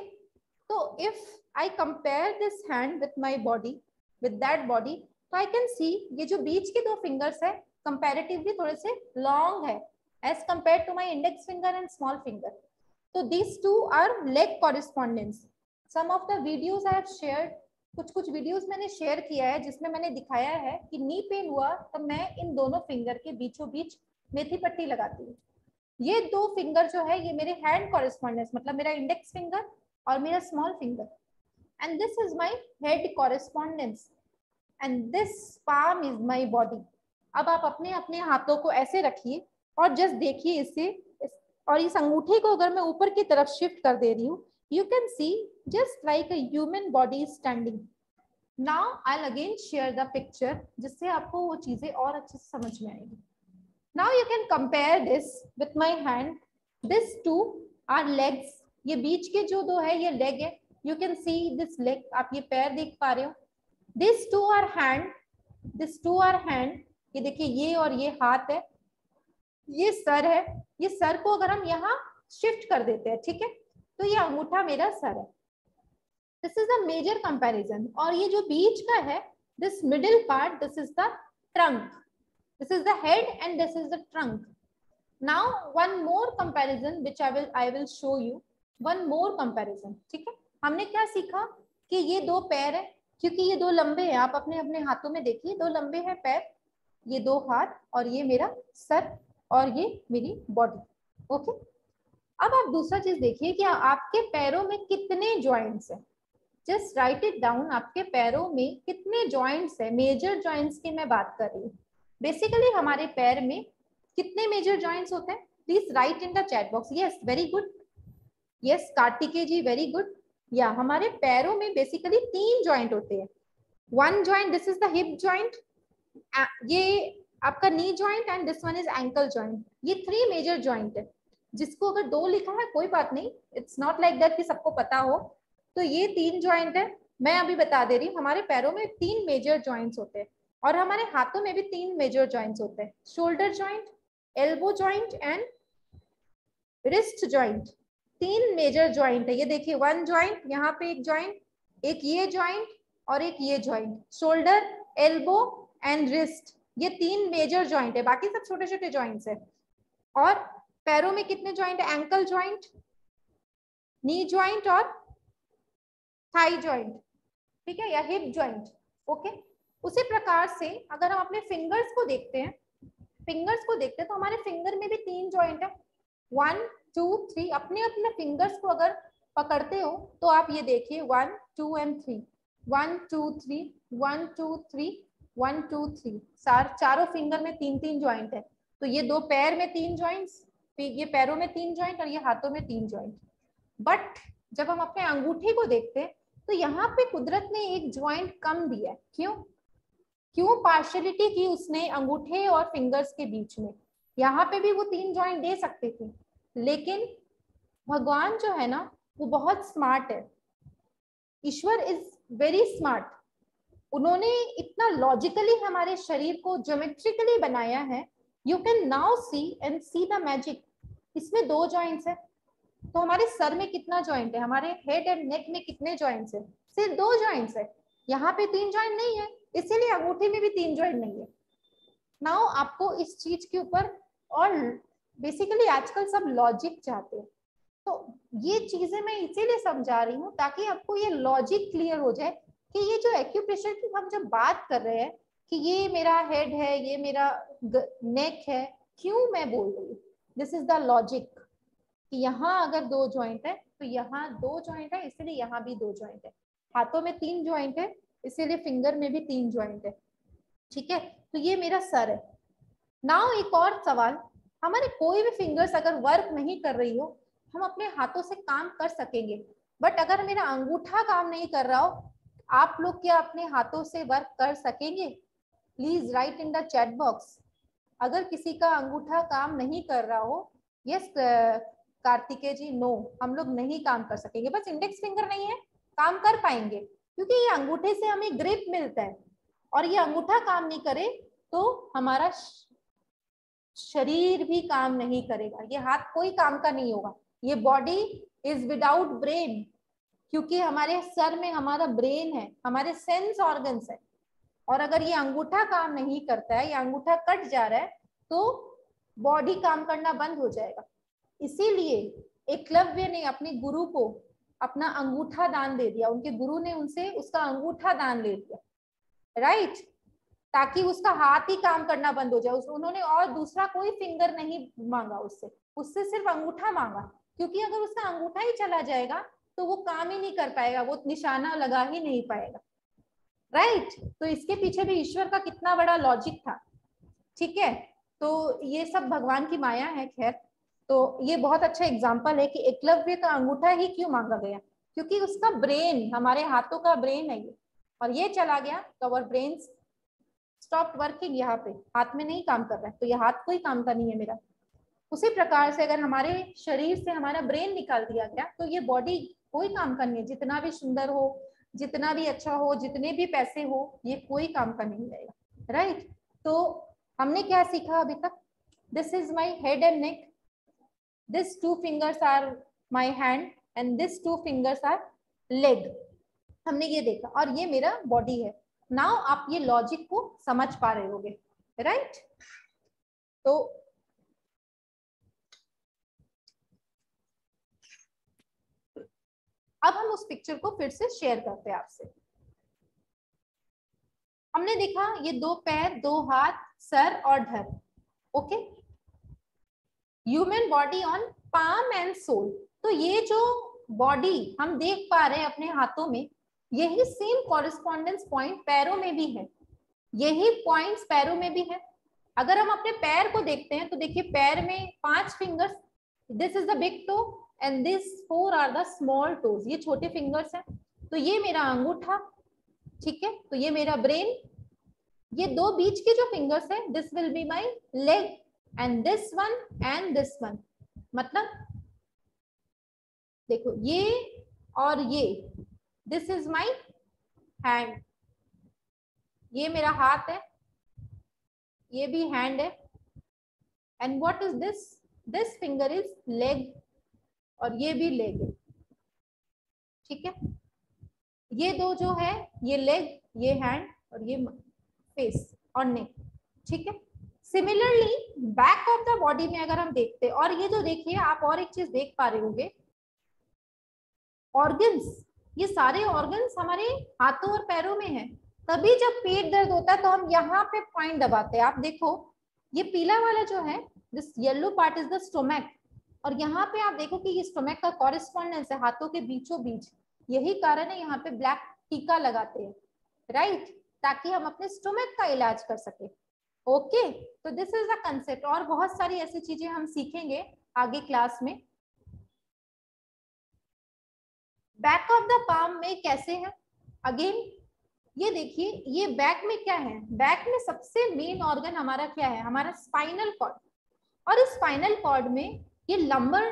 तो if I compare this hand with my body, with that body, तो आई कैन सी ये जो बीच के 2 फिंगर्स है कंपैरेटिवली थोड़े से लॉन्ग है as compared to my index finger and small finger. So these two are leg correspondence. Some of the videos I have shared, कुछ videos मैंने शेयर किया है जिसमें मैंने दिखाया है कि नी पेन हुआ तब मैं इन दोनों फिंगर के बीचों बीच मेथी पट्टी लगाती हूँ। ये 2 फिंगर जो है ये मेरे हैंड कॉरेस्पॉन्डेंस, मतलब मेरा इंडेक्स फिंगर और मेरा small finger, and this is my head correspondence and this palm is my body. अब आप अपने अपने हाथों को ऐसे रखिए और जस्ट देखिए इससे, और इस अंगूठे को अगर मैं ऊपर की तरफ शिफ्ट कर दे रही हूँ, you can C just like a human body standing. Now I will again share the picture जिससे आपको वो चीजें और अच्छे से समझ में आएगी। Now you can compare this with my hand, this 2 are legs, ये बीच के जो 2 है ये लेग है, you can see this leg, आप ये पैर देख पा रहे हो। This 2 are hand, this 2 are hand, ये देखिए ये और ये हाथ है, ये सर है, ये सर को अगर हम यहाँ शिफ्ट कर देते हैं, ठीक है, तो ये अंगूठा मेरा सर है। This is the major comparison. और ये जो बीच का है, this middle part, this is the trunk, this is the head and this is the trunk. Now one more comparison which I will show you, one more comparison, ठीक है। हमने क्या सीखा कि ये 2 पैर है, क्योंकि ये 2 लंबे हैं, आप अपने अपने हाथों में देखिए 2 लंबे हैं पैर, ये 2 हाथ और ये मेरा सर और ये मेरी बॉडी, ओके। अब आप दूसरा चीज देखिए कि आपके पैरों में कितने जॉइंट्स हैं, जस्ट राइट इट डाउन, आपके पैरों में कितने जॉइंट्स है, मेजर जॉइंट्स की मैं बात कर रही हूँ। बेसिकली हमारे पैर में कितने मेजर जॉइंट्स होते हैं, please write in the chat box. Yes, very good, yes Kartikeya ji, very good. या हमारे पैरों में बेसिकली 3 जॉइंट होते हैं। 1 joint, this is the hip joint, ये आपका knee joint and this one is ankle joint. ये 3 मेजर जॉइंट है, जिसको अगर 2 लिखा है कोई बात नहीं, इट्स नॉट लाइक दैट कि सबको पता हो। तो ये 3 जॉइंट है, मैं अभी बता दे रही हूँ। हमारे पैरों में 3 मेजर जॉइंट्स होते हैं और हमारे हाथों में भी 3 मेजर जॉइंट्स होते हैं, shoulder joint, elbow joint and wrist joint. 3 major joint है, ये देखिए 1 जॉइंट, यहाँ पे एक जॉइंट, एक ये जॉइंट और एक ये joint, shoulder, elbow and wrist, ये 3 मेजर जॉइंट है, बाकी सब छोटे छोटे जॉइंट्स है। और पैरों में कितने जॉइंट है, एंकल जॉइंट, नी जॉइंट और थाई जॉइंट, ठीक है, या हिप जॉइंट, ओके। उसी प्रकार से अगर हम अपने फिंगर्स को देखते हैं, फिंगर्स को देखते हैं तो हमारे फिंगर में भी 3 जॉइंट है, 1 2 3। अपने अपने फिंगर्स को अगर पकड़ते हो तो आप ये देखिए 1 2 एंड 3, 1 2 3, 1 2 3, 1 2 3, चारों फिंगर में 3 जॉइंट है। तो ये 2 पैर में 3 जॉइंट्स, ये पैरों में 3 जॉइंट और ये हाथों में 3 जॉइंट। बट जब हम अपने अंगूठे को देखते हैं तो यहाँ पे कुदरत ने एक जॉइंट कम दिया है। क्यों पार्शियलिटी की उसने अंगूठे और फिंगर्स के बीच में? यहाँ पे भी वो 3 जॉइंट दे सकते थे, लेकिन भगवान जो है ना वो बहुत स्मार्ट है। ईश्वर इज वेरी स्मार्ट। उन्होंने इतना लॉजिकली हमारे शरीर को ज्योमेट्रिकली बनाया है। You can now see and see the magic. इसमें 2 जॉइंट्स है, तो हमारे सर में कितना जॉइंट है, हमारे हेड एंड नेक में कितने जॉइंट्स है, सिर्फ 2 जॉइंट्स है। यहाँ पे 3 जॉइंट नहीं है, इसीलिए अंगूठे में भी 3 जॉइंट नहीं है। नाउ आपको इस चीज के ऊपर, और बेसिकली आजकल सब लॉजिक चाहते हैं, तो ये चीजें मैं इसीलिए समझा रही हूँ ताकि आपको ये लॉजिक क्लियर हो जाए कि ये जो एक्यूप्रेशर की हम जब बात कर रहे हैं कि ये मेरा हेड है, ये मेरा नेक है, क्यों मैं बोल रही हूँ, दिस इज द लॉजिक कि यहाँ अगर 2 जॉइंट है तो यहाँ 2 जॉइंट है, इसीलिए यहाँ भी 2 जॉइंट है। हाथों में 3 जॉइंट है, इसीलिए फिंगर में भी 3 जॉइंट है, ठीक है। तो ये मेरा सर है, नाउ एक और सवाल, हमारे कोई भी फिंगर्स अगर वर्क नहीं कर रही हो, हम अपने हाथों से काम कर सकेंगे, बट अगर मेरा अंगूठा काम नहीं कर रहा हो, आप लोग क्या अपने हाथों से वर्क कर सकेंगे? Please write in the chat box. अगर किसी का अंगूठा काम नहीं कर रहा हो, यस कार्तिकेय जी, नो, हम लोग नहीं काम कर सकेंगे। बस इंडेक्स फिंगर नहीं है, काम कर पाएंगे, क्योंकि ये अंगूठे से हमें ग्रिप मिलता है, और ये अंगूठा काम नहीं करे तो हमारा शरीर भी काम नहीं करेगा, ये हाथ कोई काम का नहीं होगा, ये बॉडी इज विदाउट ब्रेन, क्योंकि हमारे सर में हमारा ब्रेन है, हमारे सेंस ऑर्गन्स है, और अगर ये अंगूठा काम नहीं करता है, ये अंगूठा कट जा रहा है, तो बॉडी काम करना बंद हो जाएगा। इसीलिए एकलव्य ने अपने गुरु को अपना अंगूठा दान दे दिया, उनके गुरु ने उनसे उसका अंगूठा दान ले लिया, राइट, ताकि उसका हाथ ही काम करना बंद हो जाए। उन्होंने और दूसरा कोई फिंगर नहीं मांगा उससे, उससे सिर्फ अंगूठा मांगा, क्योंकि अगर उसका अंगूठा ही चला जाएगा तो वो काम ही नहीं कर पाएगा, वो निशाना लगा ही नहीं पाएगा, राइट। तो इसके पीछे भी ईश्वर का कितना बड़ा लॉजिक था, ठीक है। तो ये सब भगवान की माया है। खैर, तो ये बहुत अच्छा एग्जाम्पल है कि एकलव्य का अंगूठा ही क्यों मांगा गया, क्योंकि उसका ब्रेन, हमारे हाथों का ब्रेन है ये, और ये चला गया तो अवर ब्रेन स्टॉप वर्किंग, यहाँ पे हाथ में नहीं काम कर रहा है, तो ये हाथ कोई काम का नहीं है मेरा। उसी प्रकार से अगर हमारे शरीर से हमारा ब्रेन निकाल दिया गया तो ये बॉडी कोई काम का नहीं है, जितना भी सुंदर हो, जितना भी अच्छा हो, जितने भी पैसे हो, ये कोई काम का नहीं रहेगा, राइट। तो हमने क्या सीखा अभी तक? This is my head and neck, this 2 fingers are my hand and this 2 fingers are leg, हमने ये देखा, और ये मेरा बॉडी है। नाउ आप ये लॉजिक को समझ पा रहे होगे, राइट। तो अब हम उस पिक्चर को फिर से शेयर करते हैं आपसे। हमने देखा ये 2 पैर, 2 हाथ, सर और धड़, okay. Human body on palm and sole, तो ये जो बॉडी हम देख पा रहे हैं अपने हाथों में, यही सेम कॉरेस्पॉन्डेंस पॉइंट पैरों में भी है, यही पॉइंट्स पैरों में भी है। अगर हम अपने पैर को देखते हैं तो देखिए पैर में 5 fingers, this is the big toe and this 4 are the small toes, ये छोटे फिंगर्स हैं। तो ये मेरा अंगूठा, ठीक है, तो ये मेरा ब्रेन, ये 2 बीच के जो फिंगर्स है, this will be my leg and this one and this one, मतलब देखो ये और ये, दिस इज माय हैंड, ये मेरा हाथ है, ये भी हैंड है, and what is this, this finger is leg, और ये भी लेग है, ठीक है। ये 2 जो है, ये लेग, ये हैंड, और ये फेस और नेक, ठीक है। Similarly back of the body में अगर हम देखते हैं, और ये जो देखिए आप और एक चीज देख पा रहे होंगे, ऑर्गन्स, ये सारे ऑर्गन्स हमारे हाथों और पैरों में है। तभी जब पेट दर्द होता है तो हम यहाँ पे पॉइंट दबाते हैं, आप देखो ये पीला वाला जो है, this yellow part is the stomach, और यहाँ पे आप देखो कि ये स्टोमक का कॉरेस्पॉन्डेंस है हाथों के बीचों बीच, यही कारण है यहाँ पे ब्लैक टीका लगाते हैं, राइट, ताकि हम अपने स्टोमक का इलाज कर सके, ओके। तो दिस इज द कंसेप्ट, और बहुत सारी ऐसी चीजें हम सीखेंगे आगे क्लास में। बैक ऑफ द पाम में कैसे है, अगेन ये देखिए, ये बैक में क्या है, बैक में सबसे मेन ऑर्गन हमारा क्या है, हमारा स्पाइनल कॉर्ड, और इस स्पाइनल कॉर्ड में ये लंबर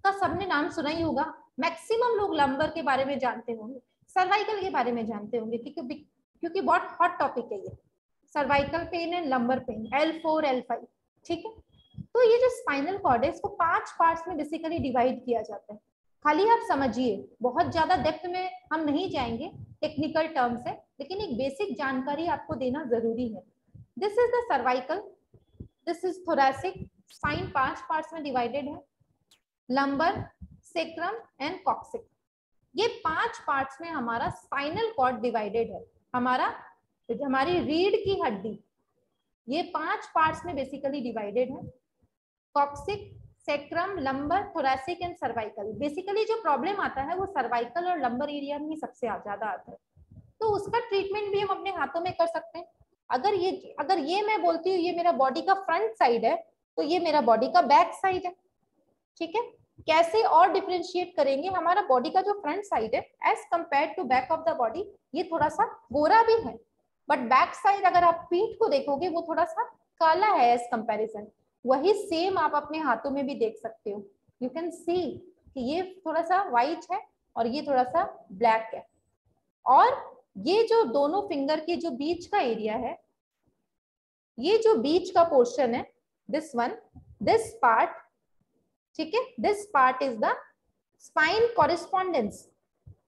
का सबने नाम सुना ही होगा, मैक्सिमम लोग लंबर के बारे में जानते होंगे, सर्वाइकल के बारे में जानते होंगे, क्योंकि बहुत हॉट टॉपिक है ये, cervical pain and lumbar pain, L4 L5, ठीक है। तो ये जो स्पाइनल कॉर्ड है, इसको 5 पार्ट्स में बेसिकली डिवाइड किया जाता है, खाली आप समझिए, बहुत ज्यादा डेप्थ में हम नहीं जाएंगे टेक्निकल टर्म्स है, लेकिन एक बेसिक जानकारी आपको देना जरूरी है। This is the cervical, this is thoracic, spine 5 parts में डिवाइडेड है, लंबर, सेक्रम एंड कॉक्सिक, ये 5 पार्ट्स में हमारा स्पाइनल कॉर्ड डिवाइडेड है, हमारी रीढ़ की हड्डी, ये 5 पार्ट्स में बेसिकली डिवाइडेड है, coccyx, sacrum, lumbar, thoracic and cervical. Basically जो प्रॉब्लम आता है वो सर्वाइकल और लंबर एरिया में ही सबसे ज्यादा आता है, तो उसका ट्रीटमेंट भी हम अपने हाथों में कर सकते हैं। अगर ये मैं बोलती हूँ ये मेरा बॉडी का फ्रंट साइड है, तो ये मेरा बॉडी का बैक साइड है। ठीक है, कैसे और डिफरेंशिएट करेंगे, हमारा बॉडी का जो फ्रंट साइड है as compare to back of the body, ये थोड़ा सा गोरा भी है, बट बैक साइड अगर आप पीठ को देखोगे वो थोड़ा सा काला है एज कंपैरिजन। वही सेम आप अपने हाथों में भी देख सकते हो, यू कैन सी कि ये थोड़ा सा व्हाइट है और ये थोड़ा सा ब्लैक है। और ये जो दोनों फिंगर के जो बीच का एरिया है, ये जो बीच का पोर्शन है, दिस वन, दिस पार्ट, ठीक है, this part is the spine correspondence,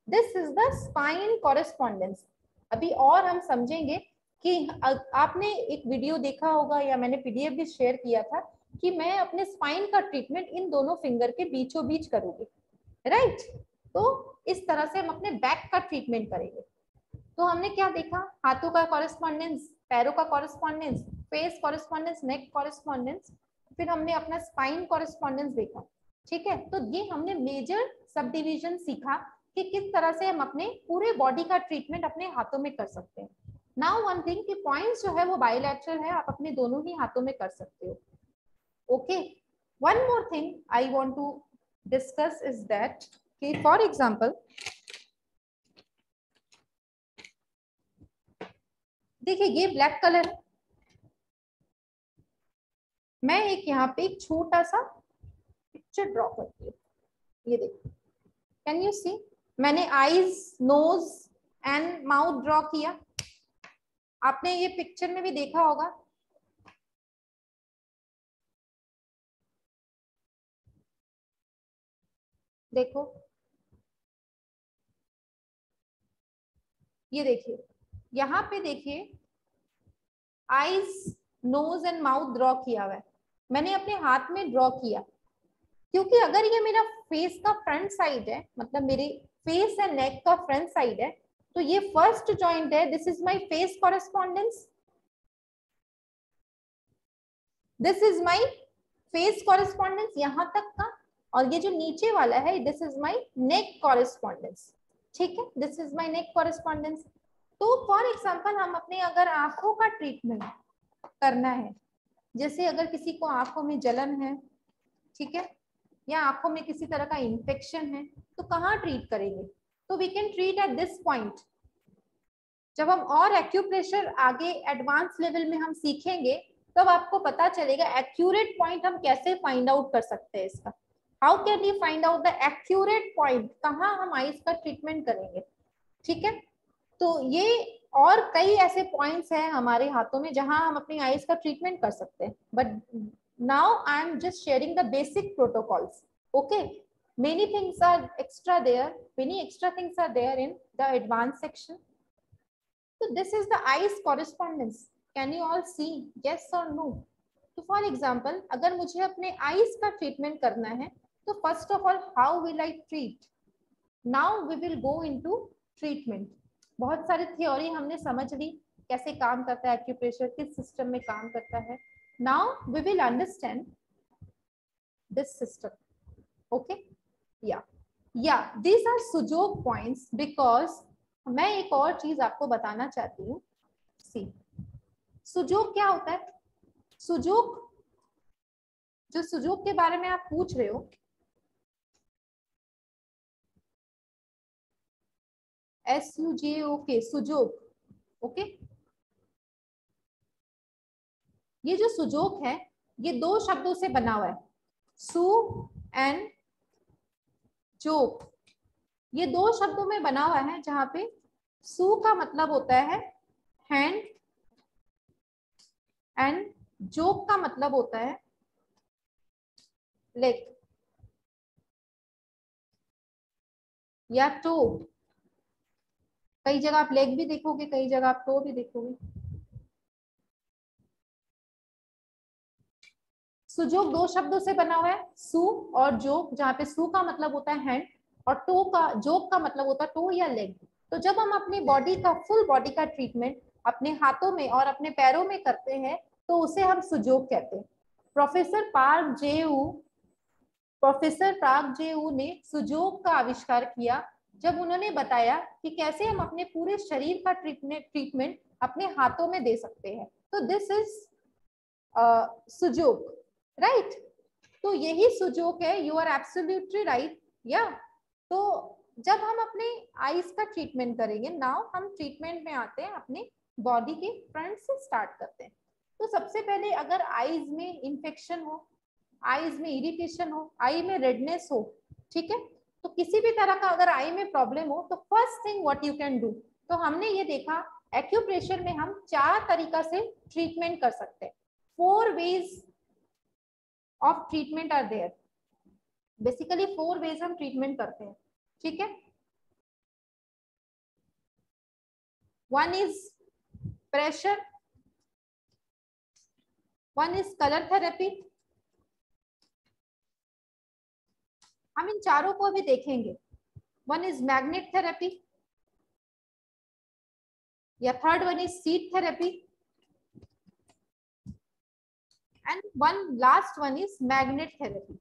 this is the spine correspondence. अभी और हम समझेंगे कि आपने एक वीडियो देखा होगा या मैंने पीडीएफ भी शेयर किया था कि मैं अपने स्पाइन का ट्रीटमेंट इन दोनों फिंगर के बीचों बीच करूंगी, राइट। तो इस तरह से हम अपने बैक का ट्रीटमेंट करेंगे। तो हमने क्या देखा, हाथों का कॉरेस्पॉन्डेंस, पैरों का कॉरेस्पॉन्डेंस, फेस कॉरेस्पॉन्डेंस, नेक कॉरेस्पॉन्डेंस, फिर हमने अपना स्पाइन कॉरेस्पॉन्डेंस देखा। ठीक है, तो ये हमने मेजर सब डिवीजन सीखा कि किस तरह से हम अपने पूरे बॉडी का ट्रीटमेंट अपने हाथों में कर सकते हैं। नाउ वन थिंग कि पॉइंट्स जो है वो बायलैटरल है, आप अपने दोनों ही हाथों में कर सकते हो। Okay, one more thing I want to discuss is that कि फॉर एग्जांपल देखिए ये ब्लैक कलर है, मैं एक यहाँ पे एक छोटा सा पिक्चर ड्रॉ करती हूँ, ये देखो, कैन यू सी, मैंने eyes, nose and mouth draw किया। आपने ये पिक्चर में भी देखा होगा, देखो ये देखिए, यहाँ पे देखिए eyes, nose and mouth draw किया हुआ है, मैंने अपने हाथ में ड्रॉ किया, क्योंकि अगर ये मेरा फेस का फ्रंट साइड है, मतलब मेरे फेस एंड नेक का फ्रंट साइड है, तो ये फर्स्ट जॉइंट है, this is my face correspondence, this is my face correspondence यहां तक का, और ये जो नीचे वाला है this is my neck correspondence. ठीक है, this is my neck correspondence. तो फॉर एग्जांपल हम अपने अगर आंखों का ट्रीटमेंट करना है, जैसे अगर किसी को आंखों में जलन है, ठीक है, या आंखों में किसी तरह का इंफेक्शन है, तो कहाँ ट्रीट करेंगे, तो we can treat at this point. जब हम और एक्यूप्रेशर आगे एडवांस लेवल में हम सीखेंगे, तब आपको पता चलेगा एक्यूरेट पॉइंट हम कैसे फाइंड आउट कर सकते हैं इसका। How can we find out the accurate point, कहाँ हम आइज का ट्रीटमेंट करेंगे। ठीक है, तो ये और कई ऐसे पॉइंट्स हैं हमारे हाथों में जहां हम अपनी आइज का ट्रीटमेंट कर सकते हैं, but now I am just sharing the basic protocols. Okay, many things are extra there, many extra things are there in the advanced section. So this is the eyes correspondence, can you all see, yes or no? तो for example अगर मुझे अपने eyes का treatment करना है, तो first of all how will I treat, now we will go into treatment. बहुत सारी थ्योरी हमने समझ ली, कैसे काम करता है एक्यूप्रेशर, किस सिस्टम में काम करता है। Now we will understand this system. Okay, या these are Su Jok points, because मैं एक और चीज आपको बताना चाहती हूँ। सी, सुजोग क्या होता है, सुजोग, जो सुजोग के बारे में आप पूछ रहे हो, SUJOK, सुजोग। ओके, ये जो सुजोग है ये दो शब्दों से बना हुआ है, सु एंड जोक, ये दो शब्दों में बना हुआ है, जहां पे सु का मतलब होता है हैंड एंड जोक का मतलब होता है लेग या टो। कई जगह आप लेग भी देखोगे, कई जगह आप टो भी देखोगे। सुजोग दो शब्दों से बना हुआ है, सु और जोक, जहाँ पे सु का मतलब होता है हैंड और टो का, जोक का मतलब होता है टो या लेग। तो जब हम अपनी बॉडी का, फुल बॉडी का ट्रीटमेंट अपने हाथों में और अपने पैरों में करते हैं, तो उसे हम सुजोग कहते हैं। प्रोफेसर पार्क जे वू ने सुजोग का आविष्कार किया जब उन्होंने बताया कि कैसे हम अपने पूरे शरीर का ट्रीटमेंट अपने हाथों में दे सकते हैं। तो दिस इज सुजोक, राइट। तो यही सुजोक है, यू आर एब्सोल्युटली राइट। या तो जब हम अपने आईज का ट्रीटमेंट करेंगे, नाउ हम ट्रीटमेंट में आते हैं, अपने बॉडी के फ्रंट से स्टार्ट करते हैं। तो सबसे पहले अगर आईज में इंफेक्शन हो, आईज में इरिटेशन हो, आई में रेडनेस हो, ठीक है, तो किसी भी तरह का अगर आई में प्रॉब्लम हो, तो first thing what you can do, तो हमने ये देखा एक्यूप्रेशर में हम 4 तरीका से ट्रीटमेंट कर सकते हैं। 4 ways of treatment are there, basically 4 ways हम ट्रीटमेंट करते हैं, ठीक है। 1 is pressure, 1 is color therapy, हम इन चारों को अभी देखेंगे। 1 is magnet therapy, या third 1 is seed therapy, and last one is magnet therapy।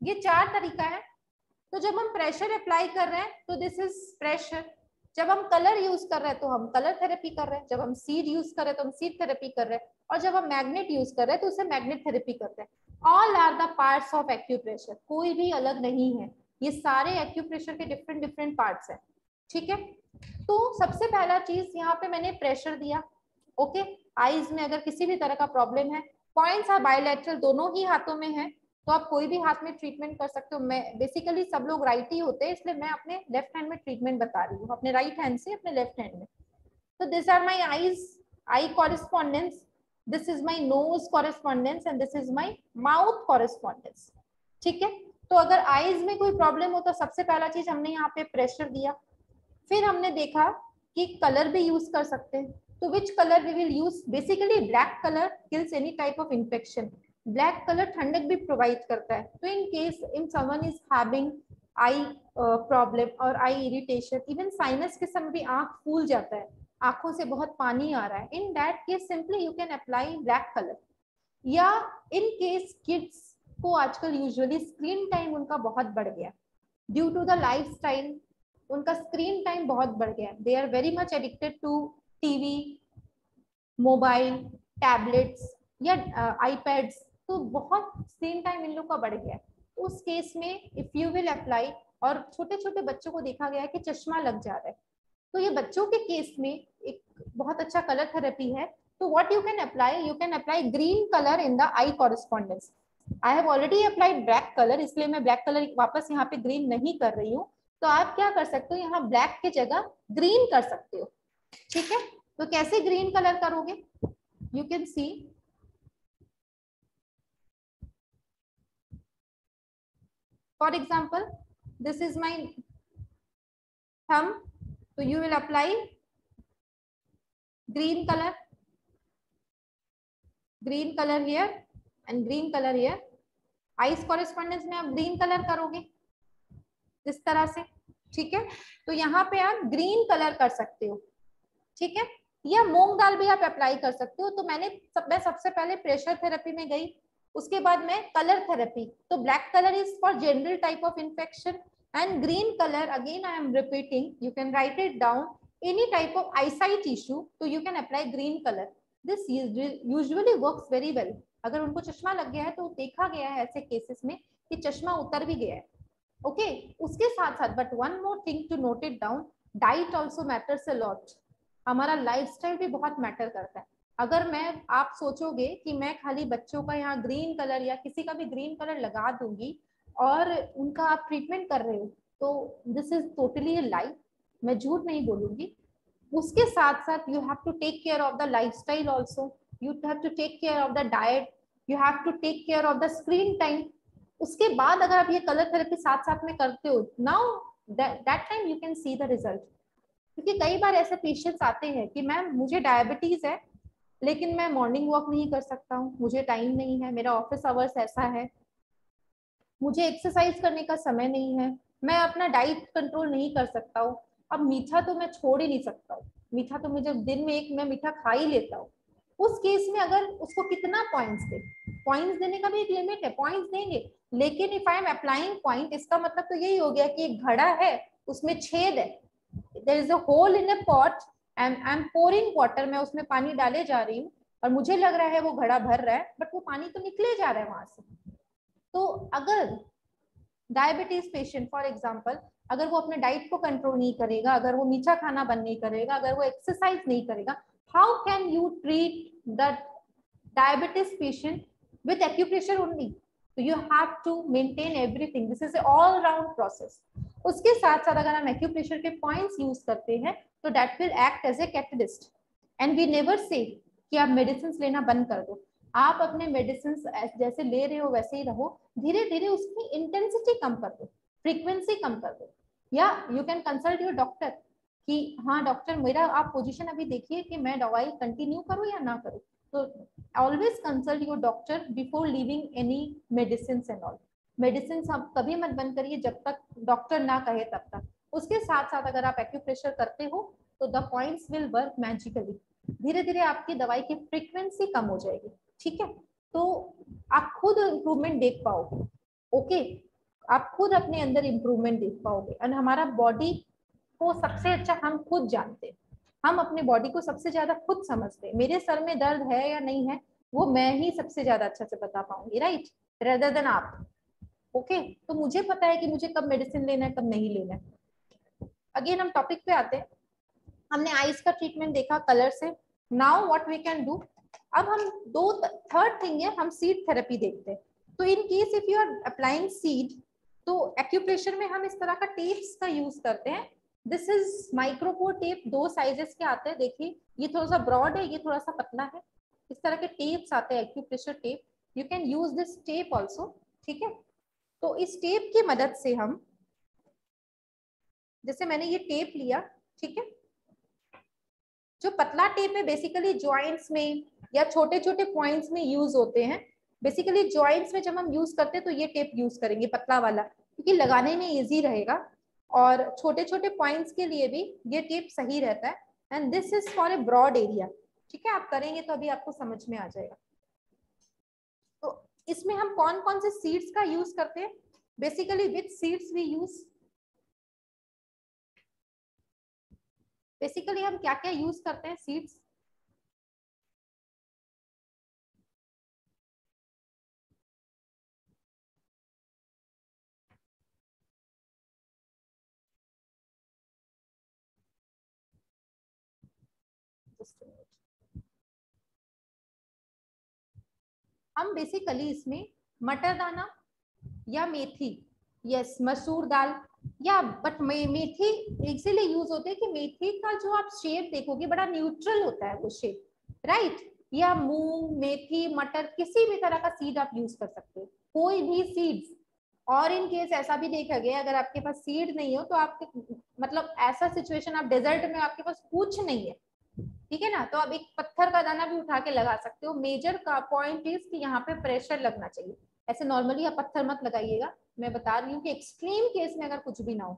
ये 4 तरीका है। तो जब हम प्रेशर अप्लाई कर रहे हैं तो दिस इज प्रेशर, जब हम कलर यूज कर रहे हैं तो हम कलर थेरेपी कर रहे हैं, जब हम सीड यूज कर रहे हैं तो हम सीड थेरेपी कर रहे हैं, और जब हम मैग्नेट यूज कर रहे हैं तो उसे मैग्नेट थेरेपी करते हैं। All are the parts of acupressure, कोई भी अलग नहीं है, ये सारे एक्यूप्रेशर के डिफरेंट डिफरेंट पार्ट्स हैं, ठीक है। तो सबसे पहला चीज यहाँ पे मैंने प्रेशर दिया, ओके। आईज में अगर किसी भी तरह का प्रॉब्लम है, पॉइंट्स आर बायलैटरल, दोनों ही हाथों में है, तो आप कोई भी हाथ में ट्रीटमेंट कर सकते हो। मैं बेसिकली सब लोग राइट ही होते हैं, इसलिए मैं अपने लेफ्ट हैंड में ट्रीटमेंट बता रही हूँ, अपने राइट हैंड से अपने लेफ्ट हैंड में। तो this are my eyes, eye correspondence, this is my nose correspondence, and this is my mouth correspondence, ठीक है। तो अगर आईज में कोई प्रॉब्लम हो तो सबसे पहला चीज हमने यहाँ पे प्रेशर दिया। फिर हमने देखा कि कलर भी यूज कर सकते हैं, तो which colour we will use, basically black colour kills any type of infection, black colour ठंडक भी प्रोवाइड करता है। तो in case if someone is having eye problem और आई इरिटेशन, इवन साइनस के समय भी आंख फूल जाता है, आंखों से बहुत पानी आ रहा है, in that case simply you can apply black colour. या इन केस किड्स को आजकल यूजुअली स्क्रीन टाइम उनका बहुत बढ़ गया ड्यू टू द लाइफस्टाइल, उनका स्क्रीन टाइम बहुत बढ़ गया, they are very much addicted to TV, mobile, tablets या आईपैड्स, तो बहुत स्क्रीन टाइम इन लोग का बढ़ गया है। उस केस में इफ यू विल अप्लाई, और छोटे छोटे बच्चों को देखा गया है कि चश्मा लग जा रहा है, तो ये बच्चों के केस में एक बहुत अच्छा कलर थेरेपी है। तो what you can apply, you can apply green colour in the I correspondence. I have already applied black colour, इसलिए मैं ब्लैक कलर वापस यहाँ पे ग्रीन नहीं कर रही हूँ। तो आप क्या कर सकते हो, यहाँ ब्लैक की जगह ग्रीन कर सकते हो, ठीक है। तो कैसे ग्रीन कलर करोगे, you can C, for example this is my thumb, so you will apply green color here and green color here। Ice correspondence में आप ग्रीन कलर करोगे इस तरह से, ठीक है। तो यहाँ पे आप ग्रीन कलर कर सकते हो, ठीक है, या मूंग दाल भी आप अप्लाई कर सकते हो। तो मैं सबसे पहले प्रेशर थेरेपी में गई, उसके बाद मैं कलर थेरेपी, तो black colour is for general type of infection, and green color again I am repeating, you can write it down, any type of eyesight issue, so you can apply green color, this usually works very well। अगर उनको चश्मा लग गया है तो देखा गया है ऐसे केसेस में कि चश्मा उतर भी गया है, ओके। उसके साथ साथ but one more thing to note it down, diet also matters a lot, हमारा लाइफस्टाइल भी बहुत मैटर करता है। अगर आप सोचोगे कि मैं खाली बच्चों का यहाँ ग्रीन कलर या किसी का भी ग्रीन कलर लगा दूंगी और उनका आप ट्रीटमेंट कर रहे हो, तो this is totally a lie, मैं झूठ नहीं बोलूंगी। उसके साथ साथ you have to take care of the lifestyle also, you have to take care of the diet, you have to take care of the screen time. उसके बाद अगर आप ये कलर थेरेपी साथ साथ में करते हो, now that time you can see the result. क्योंकि कई बार ऐसे पेशेंट्स आते हैं कि मैम मुझे डायबिटीज है लेकिन मैं मॉर्निंग वॉक नहीं कर सकता हूँ, मुझे टाइम नहीं है, मेरा ऑफिस आवर्स ऐसा है, मुझे एक्सरसाइज करने का समय नहीं है, मैं अपना डाइट कंट्रोल नहीं कर सकता हूँ। अब मीठा तो मैं छोड़ ही नहीं सकता हूँ, मीठा तो मुझे दिन में मैं मीठा खा ही लेता हूँ, उस केस में अगर उसको कितना पॉइंट्स दे, पॉइंट्स देने का भी एक लिमिट है, पॉइंट्स देंगे, लेकिन if I am applying point, इसका मतलब तो यही हो गया कि एक घड़ा है उसमें छेद है, there is a hole in a pot, I am pouring water, मैं उसमें पानी डाले जा रही हूँ और मुझे लग रहा है वो घड़ा भर रहा है, बट वो पानी तो निकले जा रहा है वहां से। तो अगर डायबिटीज पेशेंट फॉर एग्जांपल, अगर वो अपने डाइट को कंट्रोल नहीं करेगा, अगर वो मीठा खाना बंद नहीं करेगा, अगर वो एक्सरसाइज नहीं करेगा, how can you treat the diabetes patient with acupressure only? So you have to maintain everything. This is an all round process. उसके साथ साथ अगर हम acupressure के points use करते हैं तो that will act as a catalyst. And we never say कि आप medicines लेना बंद कर दो, आप अपने medicines जैसे ले रहे हो वैसे ही रहो, धीरे धीरे उसकी intensity कम कर दो, frequency कम कर दो, या you can consult your doctor कि हाँ डॉक्टर मेरा आप पोजीशन अभी देखिए कि मैं दवाई कंटिन्यू करूँ या ना करूँ। तो always consult your doctor before leaving any medicines and all. medicines आप कभी मत बंद करिए जब तक डॉक्टर ना कहे तब तक। उसके साथ साथ अगर आप एक्यूप्रेशर करते हो तो the points will work magically, धीरे धीरे आपकी दवाई की फ्रीक्वेंसी कम हो जाएगी, ठीक है। तो आप खुद इम्प्रूवमेंट देख पाओगे, ओके, आप खुद अपने अंदर इम्प्रूवमेंट देख पाओगे। और हमारा बॉडी को सबसे अच्छा हम खुद जानते हैं, हम अपने बॉडी को सबसे ज्यादा खुद समझते हैं। मेरे सर में दर्द है या नहीं है वो मैं ही सबसे ज्यादा अच्छा से बता पाऊंगी, राइट, रेदर देन आप, ओके। तो मुझे पता है कि मुझे कब मेडिसिन लेना है कब नहीं लेना है। अगेन हम टॉपिक पे आते हैं, हमने आईज का ट्रीटमेंट देखा कलर से, now what we can do. अब हम थर्ड थिंग है, हम सीड थेरेपी देखते हैं। तो in case if you are applying seed, तो एक्यूप्रेशर में हम इस तरह का टेप्स का यूज करते हैं। This is micropore tape, 2 sizes के आते हैं, देखिए ये थोड़ा सा ब्रॉड है, ये थोड़ा सा पतला है, इस तरह के टेप्स आते हैं acupressure tape, you can use this tape also, ठीक है। तो इस टेप की मदद से हम, जैसे मैंने ये टेप लिया, ठीक है, जो पतला टेप है बेसिकली जॉइंट्स में या छोटे छोटे पॉइंट्स में यूज होते हैं। बेसिकली जॉइंट्स में जब हम यूज करते हैं तो ये टेप यूज करेंगे पतला वाला, क्योंकि लगाने में इजी रहेगा, और छोटे छोटे पॉइंट्स के लिए भी ये टेप सही रहता है। And this is for a broad area, ठीक है, आप करेंगे तो अभी आपको समझ में आ जाएगा। तो इसमें हम कौन कौन से सीड्स का यूज करते हैं, basically which seeds we use, basically हम क्या क्या यूज करते हैं सीड्स। हम बेसिकली इसमें मटर दाना या मेथी, यस मसूर दाल, या बट मेथी इसीलिए यूज होते हैं कि मेथी का जो आप शेप देखोगे बड़ा न्यूट्रल होता है वो शेप, राइट। या मूंग मेथी मटर किसी भी तरह का सीड आप यूज कर सकते हो, कोई भी सीड्स। और इन केस ऐसा भी देखा गया अगर आपके पास सीड नहीं हो तो आपके मतलब ऐसा सिचुएशन आप डेजर्ट में आपके पास कुछ नहीं है, ठीक है ना, तो आप एक पत्थर का दाना भी उठा के लगा सकते हो। मेजर का पॉइंट इज कि यहाँ पे प्रेशर लगना चाहिए, ऐसे नॉर्मली आप पत्थर मत लगाइएगा, मैं बता रही हूँ कि एक्सट्रीम केस में अगर कुछ भी ना हो,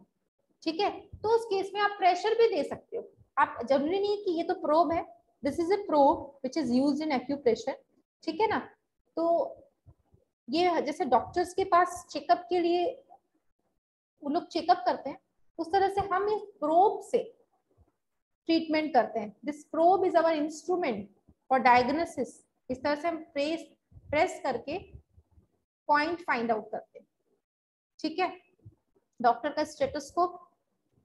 ठीक है, तो उस केस में आप प्रेशर भी दे सकते हो। आप जरूरी नहीं कि ये तो प्रोब है, this is A probe which is used in acupressure, ठीक है ना। तो ये जैसे डॉक्टर्स के पास चेकअप के लिए वो लोग चेकअप करते हैं, उस तरह से हम इस प्रोब से ट्रीटमेंट करते हैं। This probe is our instrument for diagnosis, इस तरह से हम प्रेस करके पॉइंट फाइंड आउट करते हैं, ठीक है। डॉक्टर का स्टेथोस्कोप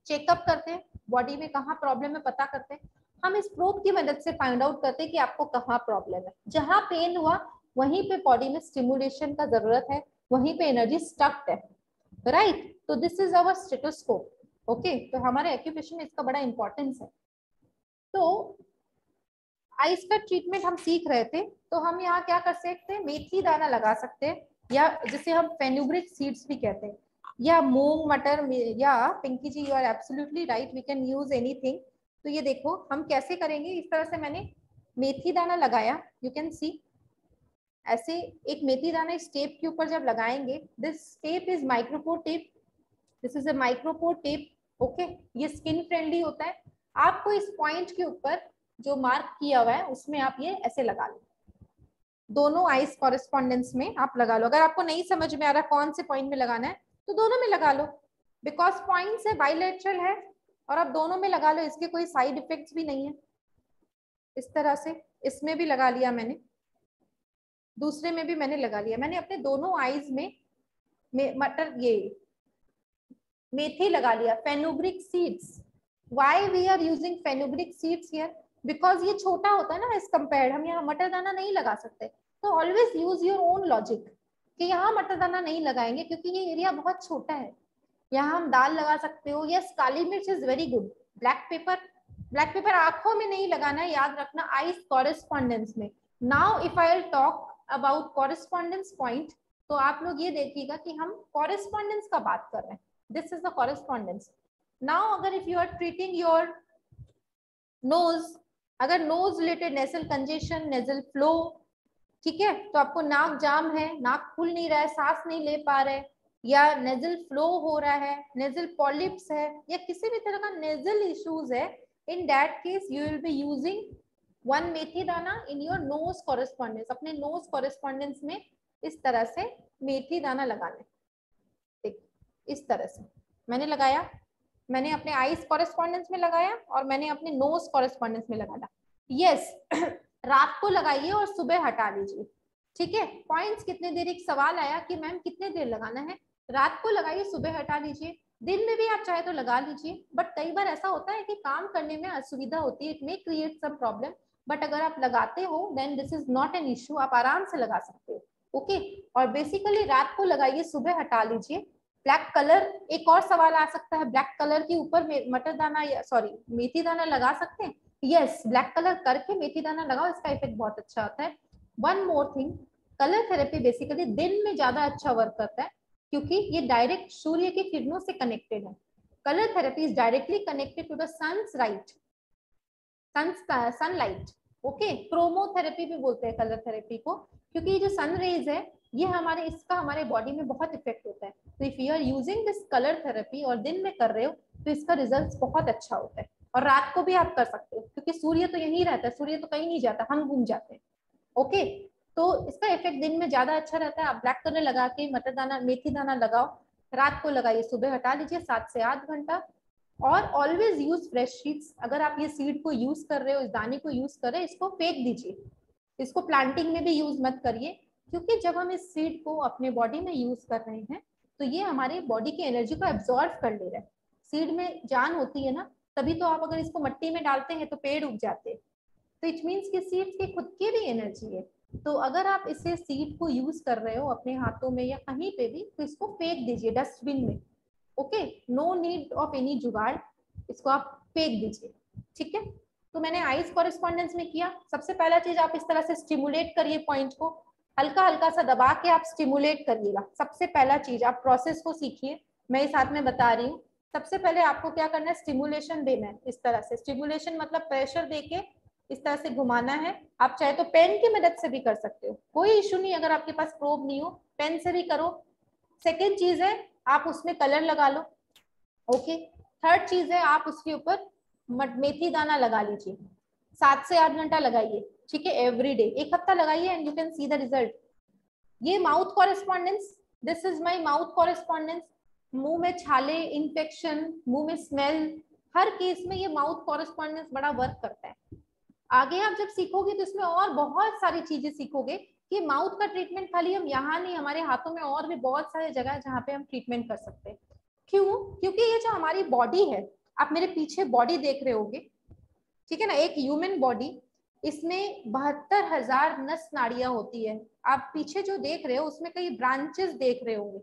चेकअप करते हैं, बॉडी में कहाँ प्रॉब्लम है पता करते हैं, हम इस प्रोब की मदद से फाइंड आउट करते हैं कि आपको कहाँ प्रॉब्लम है, जहां पेन हुआ वहीं पे बॉडी में स्टिमुलेशन का जरूरत है, वहीं पे एनर्जी स्टक्ड है, राइट। तो this is our stethoscope, okay. तो हमारे एक्यूप्रेशर में इसका बड़ा इंपॉर्टेंस है। तो आइस का ट्रीटमेंट हम सीख रहे थे, तो हम यहाँ क्या कर सकते हैं, मेथी दाना लगा सकते हैं, या जिसे हम फेनुग्रिक सीड्स भी कहते हैं, या मूंग मटर, या Pinky ji you are absolutely right, we can use anything. तो ये देखो हम कैसे करेंगे, इस तरह से मैंने मेथी दाना लगाया, यू कैन सी ऐसे एक मेथी दाना इस टेप के ऊपर जब लगाएंगे, this tape is micropore tape, this is a micropore tape, okay. ये स्किन फ्रेंडली होता है, आपको इस पॉइंट के ऊपर जो मार्क किया हुआ है उसमें आप ये ऐसे लगा लो, दोनों आइज कॉरेस्पॉन्डेंस में आप लगा लो। अगर आपको नहीं समझ में आ रहा कौन से पॉइंट में लगाना है तो दोनों में लगा लो, बिकॉज पॉइंट्स है, बाइलेटरल है, और आप दोनों में लगा लो, इसके कोई साइड इफेक्ट्स भी नहीं है। इस तरह से इसमें भी लगा लिया मैंने, दूसरे में भी मैंने लगा लिया। मैंने अपने दोनों आईज में मटर ये मेथी लगा लिया, fenugreek seeds. Why we are using fenugreek seeds here, because ये छोटा होता है ना एज कंपेयर्ड, हम यहाँ मटर दाना नहीं लगा सकते। तो always use your own logic कि यहाँ मटर दाना नहीं लगाएंगे क्योंकि ये एरिया बहुत छोटा है। यहाँ हम दाल लगा सकते हो। यस, काली मिर्च is very good. Black pepper, black pepper आंखों में नहीं लगाना है, याद रखना, आईज कॉरेस्पॉन्डेंस में। Now if I will talk about correspondence point, तो आप लोग ये देखिएगा कि हम कॉरेस्पॉन्डेंस का बात कर रहे हैं। This is the correspondence. Now अगर if you are treating your nose, अगर nose related nasal congestion, nasal flow, ठीक है, तो आपको नाक जाम है, नाक खुल नहीं रहा है, सांस नहीं ले पा रहे, या नेजल फ्लो हो रहा है, नेजल पॉलिप्स है, या किसी भी तरह का नेजल इश्यूज है, in that case you will be using one methi dana in your nose correspondence. अपने नोज कॉरेस्पॉन्डेंस में इस तरह से मेथी दाना लगाना है। ठीक, इस तरह से मैंने लगाया, मैंने अपने आईज कॉरेस्पॉन्डेंस में लगाया और मैंने अपने नोज कॉरेस्पॉन्डेंस में लगाया। यस, रात को लगाइए और सुबह हटा लीजिए। ठीक है, पॉइंट्स कितने देर, एक सवाल आया कि मैम कितने देर लगाना है। रात को लगाइए, सुबह हटा लीजिए। दिन में भी आप चाहे तो लगा लीजिए, बट कई बार ऐसा होता है कि काम करने में असुविधा होती है, it may create some problem, but अगर आप लगाते हो then this is not an issue, आप आराम से लगा सकते हो। ओके, और बेसिकली रात को लगाइए, सुबह हटा लीजिए। ब्लैक कलर, एक और सवाल आ सकता है, ब्लैक कलर के ऊपर मटर दाना या सॉरी मेथी दाना लगा सकते हैं। यस, ब्लैक कलर करके मेथी दाना लगाओ, इसका इफेक्ट बहुत अच्छा होता है। One more thing, colour therapy basically दिन में ज्यादा अच्छा वर्क करता है क्योंकि ये डायरेक्ट सूर्य की किरणों से कनेक्टेड है। Colour therapy is directly connected to the sun's right, sunlight. Okay, chromotherapy भी बोलते हैं कलर थेरेपी को, क्योंकि ये जो सन रेज है ये इसका हमारे बॉडी में बहुत इफेक्ट होता है। तो if you are using this colour therapy और दिन में कर रहे हो तो इसका रिजल्ट बहुत अच्छा होता है। और रात को भी आप कर सकते हो क्योंकि सूर्य तो यहीं रहता है, सूर्य तो कहीं नहीं जाता, हम घूम जाते हैं। ओके, तो इसका इफेक्ट दिन में ज्यादा अच्छा रहता है। आप ब्लैक कलर लगा के मटर दाना मेथी दाना लगाओ, रात को लगाइए, सुबह हटा लीजिए 7 से 8 घंटा। और ऑलवेज यूज फ्रेश सीड्स। अगर आप ये सीड को यूज कर रहे हो, इस दाने को यूज कर रहे हो, इसको फेंक दीजिए, इसको प्लांटिंग में भी यूज मत करिए, क्योंकि जब हम इस सीड को अपने बॉडी में यूज कर रहे हैं तो ये हमारी बॉडी की एनर्जी को एब्जॉर्ब कर ले रहा है। सीड में जान होती है ना, तभी तो आप अगर इसको मिट्टी में डालते हैं तो पेड़ उग जाते हैं। तो इट मीन्स कि सीड्स की खुद की भी एनर्जी है। तो अगर आप इसे सीड को यूज कर रहे हो अपने हाथों में या कहीं पे भी, तो इसको फेंक दीजिए डस्टबिन में। Okay, no need of any jugaad, इसको आप फेंक दीजिए। ठीक है, तो मैंने आइज कॉरेस्पॉन्डेंस में किया। सबसे पहला चीज, आप इस तरह से स्टिमुलेट करिए पॉइंट को, हल्का हल्का सा दबा के आप स्टिमुलेट करिएगा। सबसे पहला चीज, आप प्रोसेस को सीखिए, मैं इस हाथ में बता रही हूँ। सबसे पहले आपको क्या करना है, स्टिमुलेशन देना है। इस तरह से स्टिमुलेशन मतलब प्रेशर देके इस तरह से घुमाना है। आप चाहे तो पेन की मदद से भी कर सकते हो, कोई इशू नहीं। अगर आपके पास प्रोब नहीं हो, पेन से भी करो। सेकेंड चीज है, आप उसमें कलर लगा लो। ओके, थर्ड चीज है, आप उसके ऊपर मेथी दाना लगा लीजिए, 7 से 8 घंटा लगाइए। ठीक है, एवरी डे 1 हफ्ता लगाइए and you can see the result. ये mouth correspondence, this is my mouth correspondence. मुंह में छाले, इन्फेक्शन, मुंह में स्मेल, हर केस में ये माउथ कॉरेस्पॉन्डेंस बड़ा वर्क करता है। आगे आप जब सीखोगे तो इसमें और बहुत सारी चीजें सीखोगे कि माउथ का ट्रीटमेंट खाली हम यहाँ नहीं, हमारे हाथों में और भी बहुत सारे जगह है जहाँ पे हम ट्रीटमेंट कर सकते हैं। क्यों? क्योंकि ये जो हमारी बॉडी है, आप मेरे पीछे बॉडी देख रहे होगे, ठीक है ना, एक ह्यूमन बॉडी, इसमें 72,000 नस नाड़ियां होती है। आप पीछे जो देख रहे हो उसमें कई ब्रांचेस देख रहे होंगे।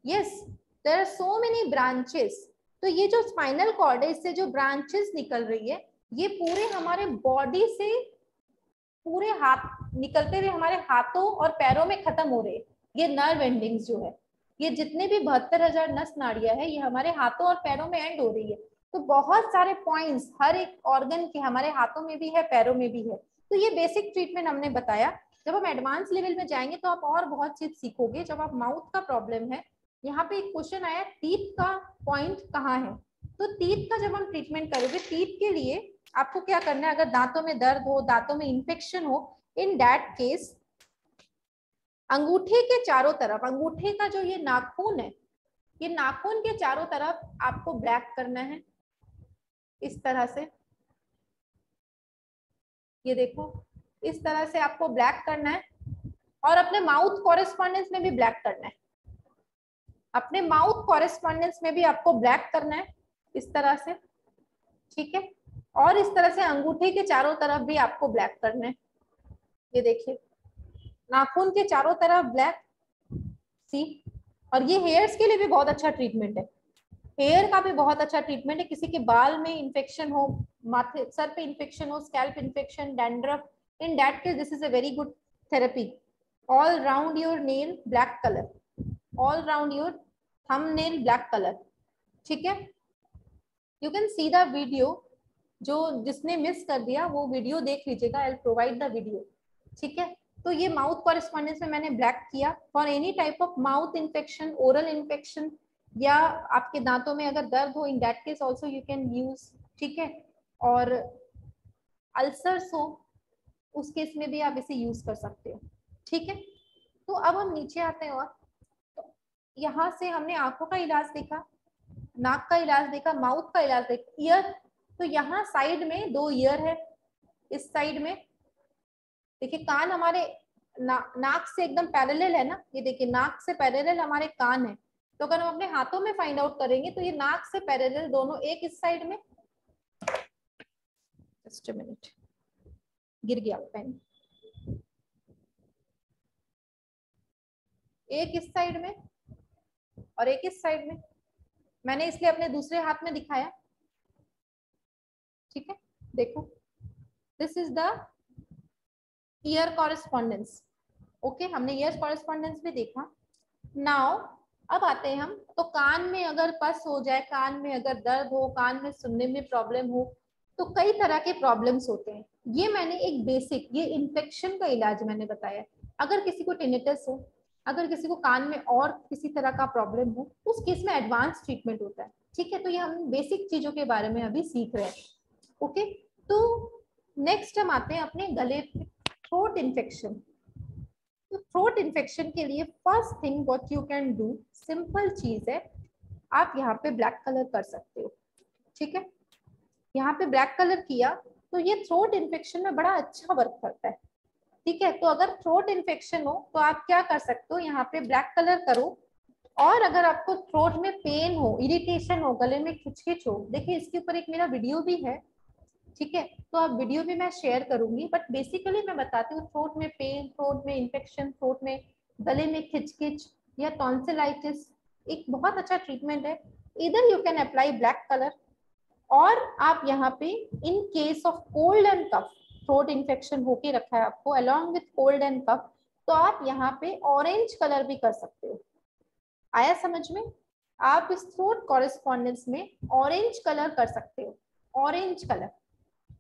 Yes, there are so many branches. तो ये जो स्पाइनल कॉर्ड है, इससे जो ब्रांचेस निकल रही है, ये पूरे हमारे बॉडी से पूरे हाथ निकलते हुए हमारे हाथों और पैरों में खत्म हो रहे हैं। ये नर्व एंडिंग्स जो है, ये जितने भी 72,000 नस नाड़ियां है, ये हमारे हाथों और पैरों में एंड हो रही है। तो बहुत सारे पॉइंट्स हर एक ऑर्गन के हमारे हाथों में भी है, पैरों में भी है। तो ये बेसिक ट्रीटमेंट हमने बताया। जब हम एडवांस लेवल में जाएंगे तो आप और बहुत चीज सीखोगे। जब आप माउथ का प्रॉब्लम है, यहाँ पे एक क्वेश्चन आया, टीथ का पॉइंट कहाँ है। तो टीथ का जब हम ट्रीटमेंट करोगे, टीथ के लिए आपको क्या करना है, अगर दांतों में दर्द हो, दांतों में इन्फेक्शन हो, इन दैट केस अंगूठे के चारों तरफ, अंगूठे का जो ये नाखून है, ये नाखून के चारों तरफ आपको ब्लैक करना है इस तरह से। ये देखो, इस तरह से आपको ब्लैक करना है, और अपने माउथ कॉरेस्पॉन्डेंस में भी ब्लैक करना है, अपने माउथ कॉरेस्पॉन्डेंस में भी आपको ब्लैक करना है इस तरह से, ठीक है। और इस तरह से अंगूठे के चारों तरफ भी आपको ब्लैक करना है। ये देखिए, नाखून के चारों तरफ ब्लैक, सी। और ये हेयर्स के लिए भी बहुत अच्छा ट्रीटमेंट है, हेयर का भी बहुत अच्छा ट्रीटमेंट है। किसी के बाल में इंफेक्शन हो, माथे सर पे इंफेक्शन हो, scalp infection, dandruff, in that case this is a very good therapy. All round your nail black colour, all round your thumb nail black colour, ठीक है। You can see the video, जो जिसने miss कर दिया वो video देख लीजिएगा, I will provide the video, ठीक है। तो ये माउथ कॉरेस्पॉन्डेंस में मैंने ब्लैक किया for any type of mouth infection, oral infection, या आपके दांतों में अगर दर्द हो, इन that case also you can use, ठीक है। और अल्सर्स हो, उस केस में भी आप इसे यूज कर सकते हो, ठीक है। तो अब हम नीचे आते हैं, और तो यहाँ से हमने आंखों का इलाज देखा, नाक का इलाज देखा, माउथ का इलाज देखा, ईयर। तो यहाँ साइड में 2 ईयर है, इस साइड में देखिए कान हमारे नाक से एकदम पैरेलल है ना, ये देखिए नाक से पैरेलल हमारे कान है। तो अगर हम अपने हाथों में फाइंड आउट करेंगे तो ये नाक से पैरेलल दोनों, एक इस साइड में, जस्ट अ मिनट, गिर गया पेन, एक इस साइड में और एक इस साइड में, मैंने इसलिए अपने दूसरे हाथ में दिखाया, ठीक है। देखो, this is the year correspondence, okay, हमने ईयर कॉरेस्पॉन्डेंस भी देखा। नाउ अब आते हैं हम, तो कान में अगर पस हो जाए, कान में अगर दर्द हो, कान में सुनने में प्रॉब्लम हो, तो कई तरह के प्रॉब्लम्स होते हैं। ये मैंने एक बेसिक, ये इन्फेक्शन का इलाज मैंने बताया। अगर किसी को टिनिटस हो, अगर किसी को कान में और किसी तरह का प्रॉब्लम हो, उस केस में एडवांस ट्रीटमेंट होता है, ठीक है। तो ये हम बेसिक चीजों के बारे में अभी सीख रहे हैं, ओके। तो नेक्स्ट हम आते हैं अपने गले, थ्रोट इन्फेक्शन। तो थ्रोट इन्फेक्शन के लिए first thing what you can do, simple चीज है, आप यहाँ पे ब्लैक कलर कर सकते हो, ठीक है। यहाँ पे ब्लैक कलर किया तो ये थ्रोट इन्फेक्शन में बड़ा अच्छा वर्क करता है, ठीक है। तो अगर थ्रोट इन्फेक्शन हो तो आप क्या कर सकते हो, यहाँ पे ब्लैक कलर करो। और अगर आपको थ्रोट में पेन हो, इरिटेशन हो, गले में खिचखिच हो, देखिए इसके ऊपर एक मेरा वीडियो भी है, ठीक है। तो आप वीडियो भी मैं शेयर करूंगी, बट बेसिकली मैं बताती हूँ थ्रोट में पेन, थ्रोट में इन्फेक्शन, थ्रोट में गले में खिचखिच या टॉन्सिलाइटिस, एक बहुत अच्छा ट्रीटमेंट है। इधर you can apply black colour, और आप यहाँ पे in case of cold and cough, throat infection होके रखा है आपको along with cold and cough, तो आप यहाँ पे ऑरेंज कलर भी कर सकते हो। आया समझ में? आप इस थ्रोट कॉरेस्पॉन्डेंस में ऑरेंज कलर कर सकते हो, ऑरेंज कलर,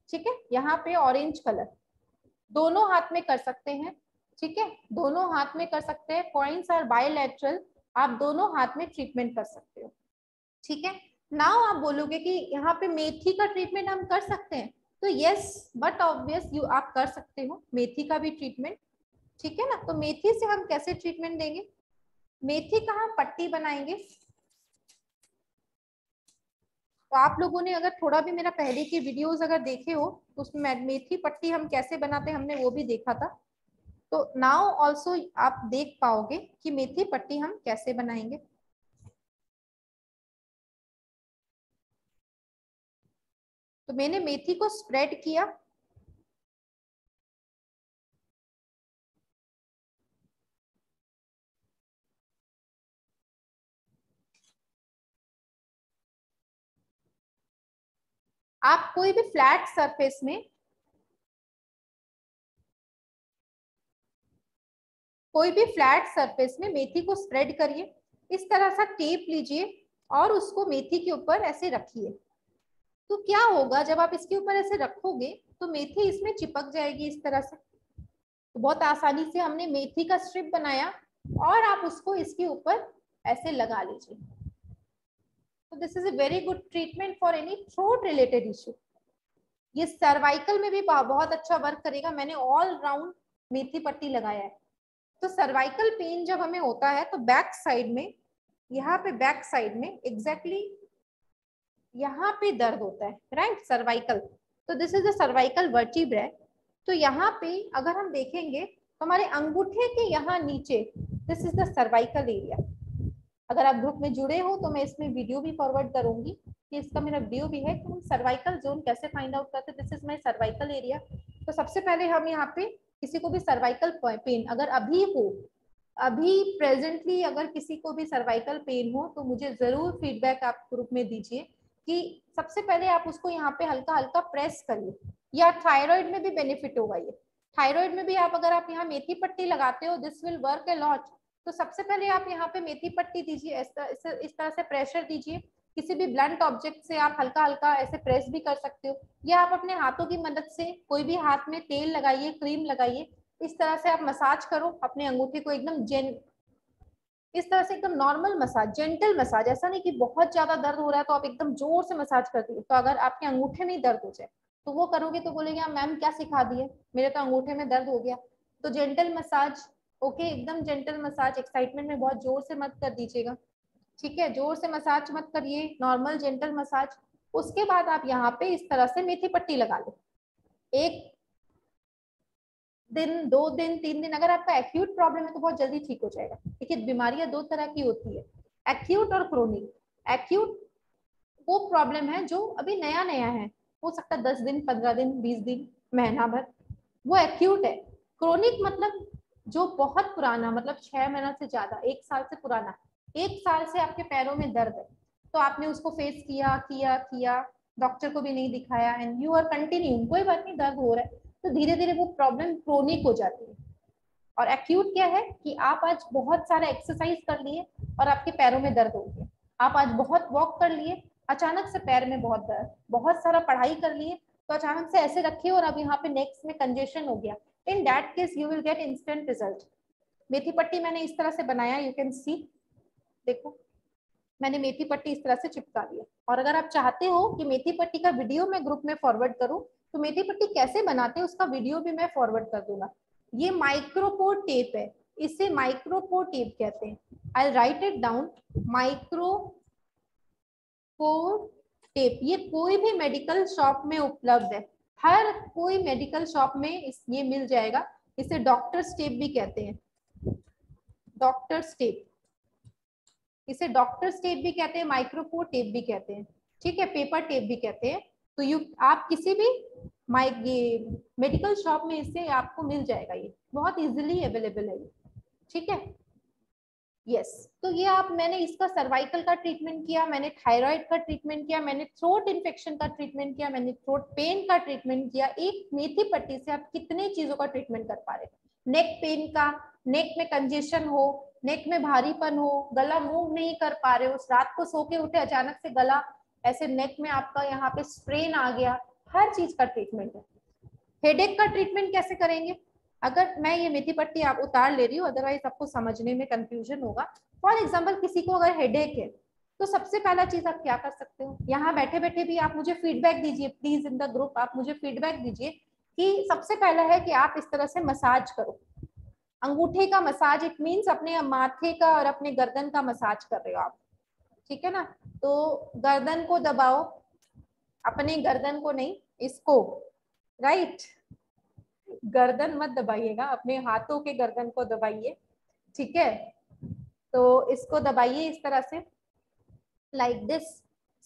ठीक है। यहाँ पे ऑरेंज कलर दोनों हाथ में कर सकते हैं, ठीक है, दोनों हाथ में कर सकते हैं। कॉइन्स आर बायलैटरल, आप दोनों हाथ में ट्रीटमेंट कर सकते हो, ठीक है। नाउ आप बोलोगे कि यहाँ पे मेथी का ट्रीटमेंट हम कर सकते हैं, तो यस बट ऑब्वियस यू, आप कर सकते हो मेथी का भी ट्रीटमेंट, ठीक है ना। तो मेथी से हम कैसे ट्रीटमेंट देंगे, मेथी का हम पट्टी बनाएंगे। तो आप लोगों ने अगर थोड़ा भी मेरा पहले की वीडियोस अगर देखे हो तो उसमें मेथी पट्टी हम कैसे बनाते हैं हमने वो भी देखा था। तो नाउ ऑल्सो आप देख पाओगे कि मेथी पट्टी हम कैसे बनाएंगे। तो मैंने मेथी को स्प्रेड किया, आप कोई भी फ्लैट सरफेस में, कोई भी फ्लैट सरफेस में मेथी को स्प्रेड करिए, इस तरह सा टेप लीजिए और उसको मेथी के ऊपर ऐसे रखिए। तो क्या होगा जब आप इसके ऊपर ऐसे रखोगे तो मेथी इसमें चिपक जाएगी इस तरह से। तो बहुत आसानी से हमने मेथी का स्ट्रिप बनाया और आप उसको इसके ऊपर ऐसे लगा लीजिए। तो this is a very good treatment for any throat related issue, ये सर्वाइकल में भी बहुत अच्छा वर्क करेगा। मैंने ऑल राउंड मेथी पट्टी लगाया है। तो सर्वाइकल पेन जब हमें होता है तो बैक साइड में, यहाँ पे बैक साइड में एग्जैक्टली यहाँ पे दर्द होता है, राइट, सर्वाइकल। तो this is the cervical vertebra. तो यहाँ पे अगर हम देखेंगे तो हमारे अंगूठे के यहाँ नीचे this is the cervical area. अगर आप ग्रुप में जुड़े हो तो मैं इसमें वीडियो भी फॉरवर्ड करूंगी कि इसका मेरा वीडियो भी है कि हम सर्वाइकल जोन कैसे फाइंड आउट करते हैं। This is my cervical area. तो सबसे पहले हम यहाँ पे किसी को भी सर्वाइकल पेन अगर अभी हो, अभी प्रेजेंटली अगर किसी को भी सर्वाइकल पेन हो तो मुझे जरूर फीडबैक आप ग्रुप में दीजिए कि सबसे पहले आप उसको यहाँ पे हल्का हल्का प्रेस करिए। या थायराइड में भी बेनिफिट होगा ये। थायराइड में भी आप अगर आप यहाँ मेथी पट्टी लगाते हो, this will work a lot. तो सबसे पहले आप यहाँ पे मेथी पट्टी दीजिए, इस तरह से प्रेशर दीजिए। किसी भी ब्लंट ऑब्जेक्ट से आप हल्का हल्का ऐसे प्रेस भी कर सकते हो, या आप अपने हाथों की मदद से कोई भी हाथ में तेल लगाइए, क्रीम लगाइए, इस तरह से आप मसाज करो अपने अंगूठे को एकदम इस तरह से एकदम नॉर्मल मसाज, जेंटल मसाज। ऐसा नहीं कि बहुत ज्यादा दर्द हो रहा है तो आप एकदम जोर से मसाज कर दिए। तो अगर आपके अंगूठे में दर्द हो जाए तो वो करोगे तो बोलेंगे मैम क्या सिखा दिए, मेरे तो अंगूठे में दर्द हो गया। तो जेंटल मसाज, ओके, एकदम जेंटल मसाज, एक्साइटमेंट में बहुत जोर से मत कर दीजिएगा, ठीक है, जोर से मसाज मत करिए, नॉर्मल जेंटल मसाज। उसके बाद आप यहाँ पे इस तरह से मेथी पट्टी लगा लो। 1 दिन, 2 दिन, 3 दिन। अगर आपका एक्यूट प्रॉब्लम है तो बहुत जल्दी ठीक हो जाएगा। देखिए बीमारियां 2 तरह की होती है, एक्यूट और क्रोनिक। एक्यूट वो प्रॉब्लम है जो अभी नया नया है, हो सकता है 10 दिन, 15 दिन, 20 दिन, महीना भर, वो एक्यूट है। क्रोनिक मतलब जो बहुत पुराना, मतलब 6 महीना से ज्यादा, 1 साल से पुराना, 1 साल से आपके पैरों में दर्द है, तो आपने उसको फेस किया किया किया, डॉक्टर को भी नहीं दिखाया एंड यू आर कंटिन्यू, कोई बात नहीं दर्द हो रहा है, तो धीरे धीरे वो प्रॉब्लम क्रोनिक हो जाती है। और एक्यूट क्या है कि आप आज बहुत सारा एक्सरसाइज कर लिए और आपके पैरों में दर्द हो गया, आप आज बहुत वॉक कर लिए, अचानक से पैर में बहुत दर्द, बहुत सारा पढ़ाई कर लिए तो अचानक से ऐसे रखिए और अब यहाँ पे नेक्स्ट में कंजेशन हो गया। In that case you will get instant result. मेथी पट्टी मैंने इस तरह से बनाया, यू कैन सी, देखो मैंने मेथी पट्टी इस तरह से चिपका दिया। और अगर आप चाहते हो कि मेथी पट्टी का वीडियो मैं ग्रुप में फॉरवर्ड करूं तो मेथी पट्टी कैसे बनाते हैं उसका वीडियो भी मैं फॉरवर्ड कर दूंगा। ये माइक्रोपोर टेप है, इसे माइक्रोपोर टेप कहते हैं। I write it down, micropore tape. ये कोई भी मेडिकल शॉप में उपलब्ध है, हर कोई मेडिकल शॉप में ये मिल जाएगा। इसे डॉक्टर्स टेप भी कहते हैं, डॉक्टर्स टेप, इसे डॉक्टर्स टेप भी कहते हैं, माइक्रोपोर टेप भी कहते हैं, ठीक है, पेपर टेप भी कहते हैं। तो आप किसी भी ये मेडिकल शॉप में इसे आपको मिल जाएगा, ये बहुत इजीली अवेलेबल है ये, ठीक है। यस, तो ये आप, मैंने इसका सर्वाइकल का ट्रीटमेंट किया, मैंने थायराइड का ट्रीटमेंट किया, मैंने थ्रोट इन्फेक्शन का ट्रीटमेंट किया, मैंने थ्रोट पेन का ट्रीटमेंट किया। एक मेथी पट्टी से आप कितने चीजों का ट्रीटमेंट कर पा रहे हैं। नेक पेन का, नेक में कंजेशन हो, नेक में भारीपन हो, गला मूव नहीं कर पा रहे हो, रात को सो के उठे अचानक से गला ऐसे नेक में आपका यहाँ पे स्ट्रेन आ गया, हर चीज का ट्रीटमेंट है। हेडेक का ट्रीटमेंट कैसे करेंगे, अगर मैं ये मेथी पट्टी आप उतार ले रही हूँ, अदरवाइज आपको समझने में कंफ्यूजन होगा। फॉर एग्जाम्पल किसी को अगर हेडेक है तो सबसे पहला चीज आप क्या कर सकते हो, यहाँ बैठे बैठे भी आप मुझे फीडबैक दीजिए प्लीज इन द ग्रुप, आप मुझे फीडबैक दीजिए कि सबसे पहला है कि आप इस तरह से मसाज करो, अंगूठे का मसाज, इट मीन्स अपने माथे का और अपने गर्दन का मसाज कर रहे हो आप, ठीक है ना। तो गर्दन को दबाओ, अपने गर्दन को नहीं, इसको, राइट, गर्दन मत दबाइएगा, अपने हाथों के गर्दन को दबाइए, ठीक है। तो इसको दबाइए इस तरह से, like this.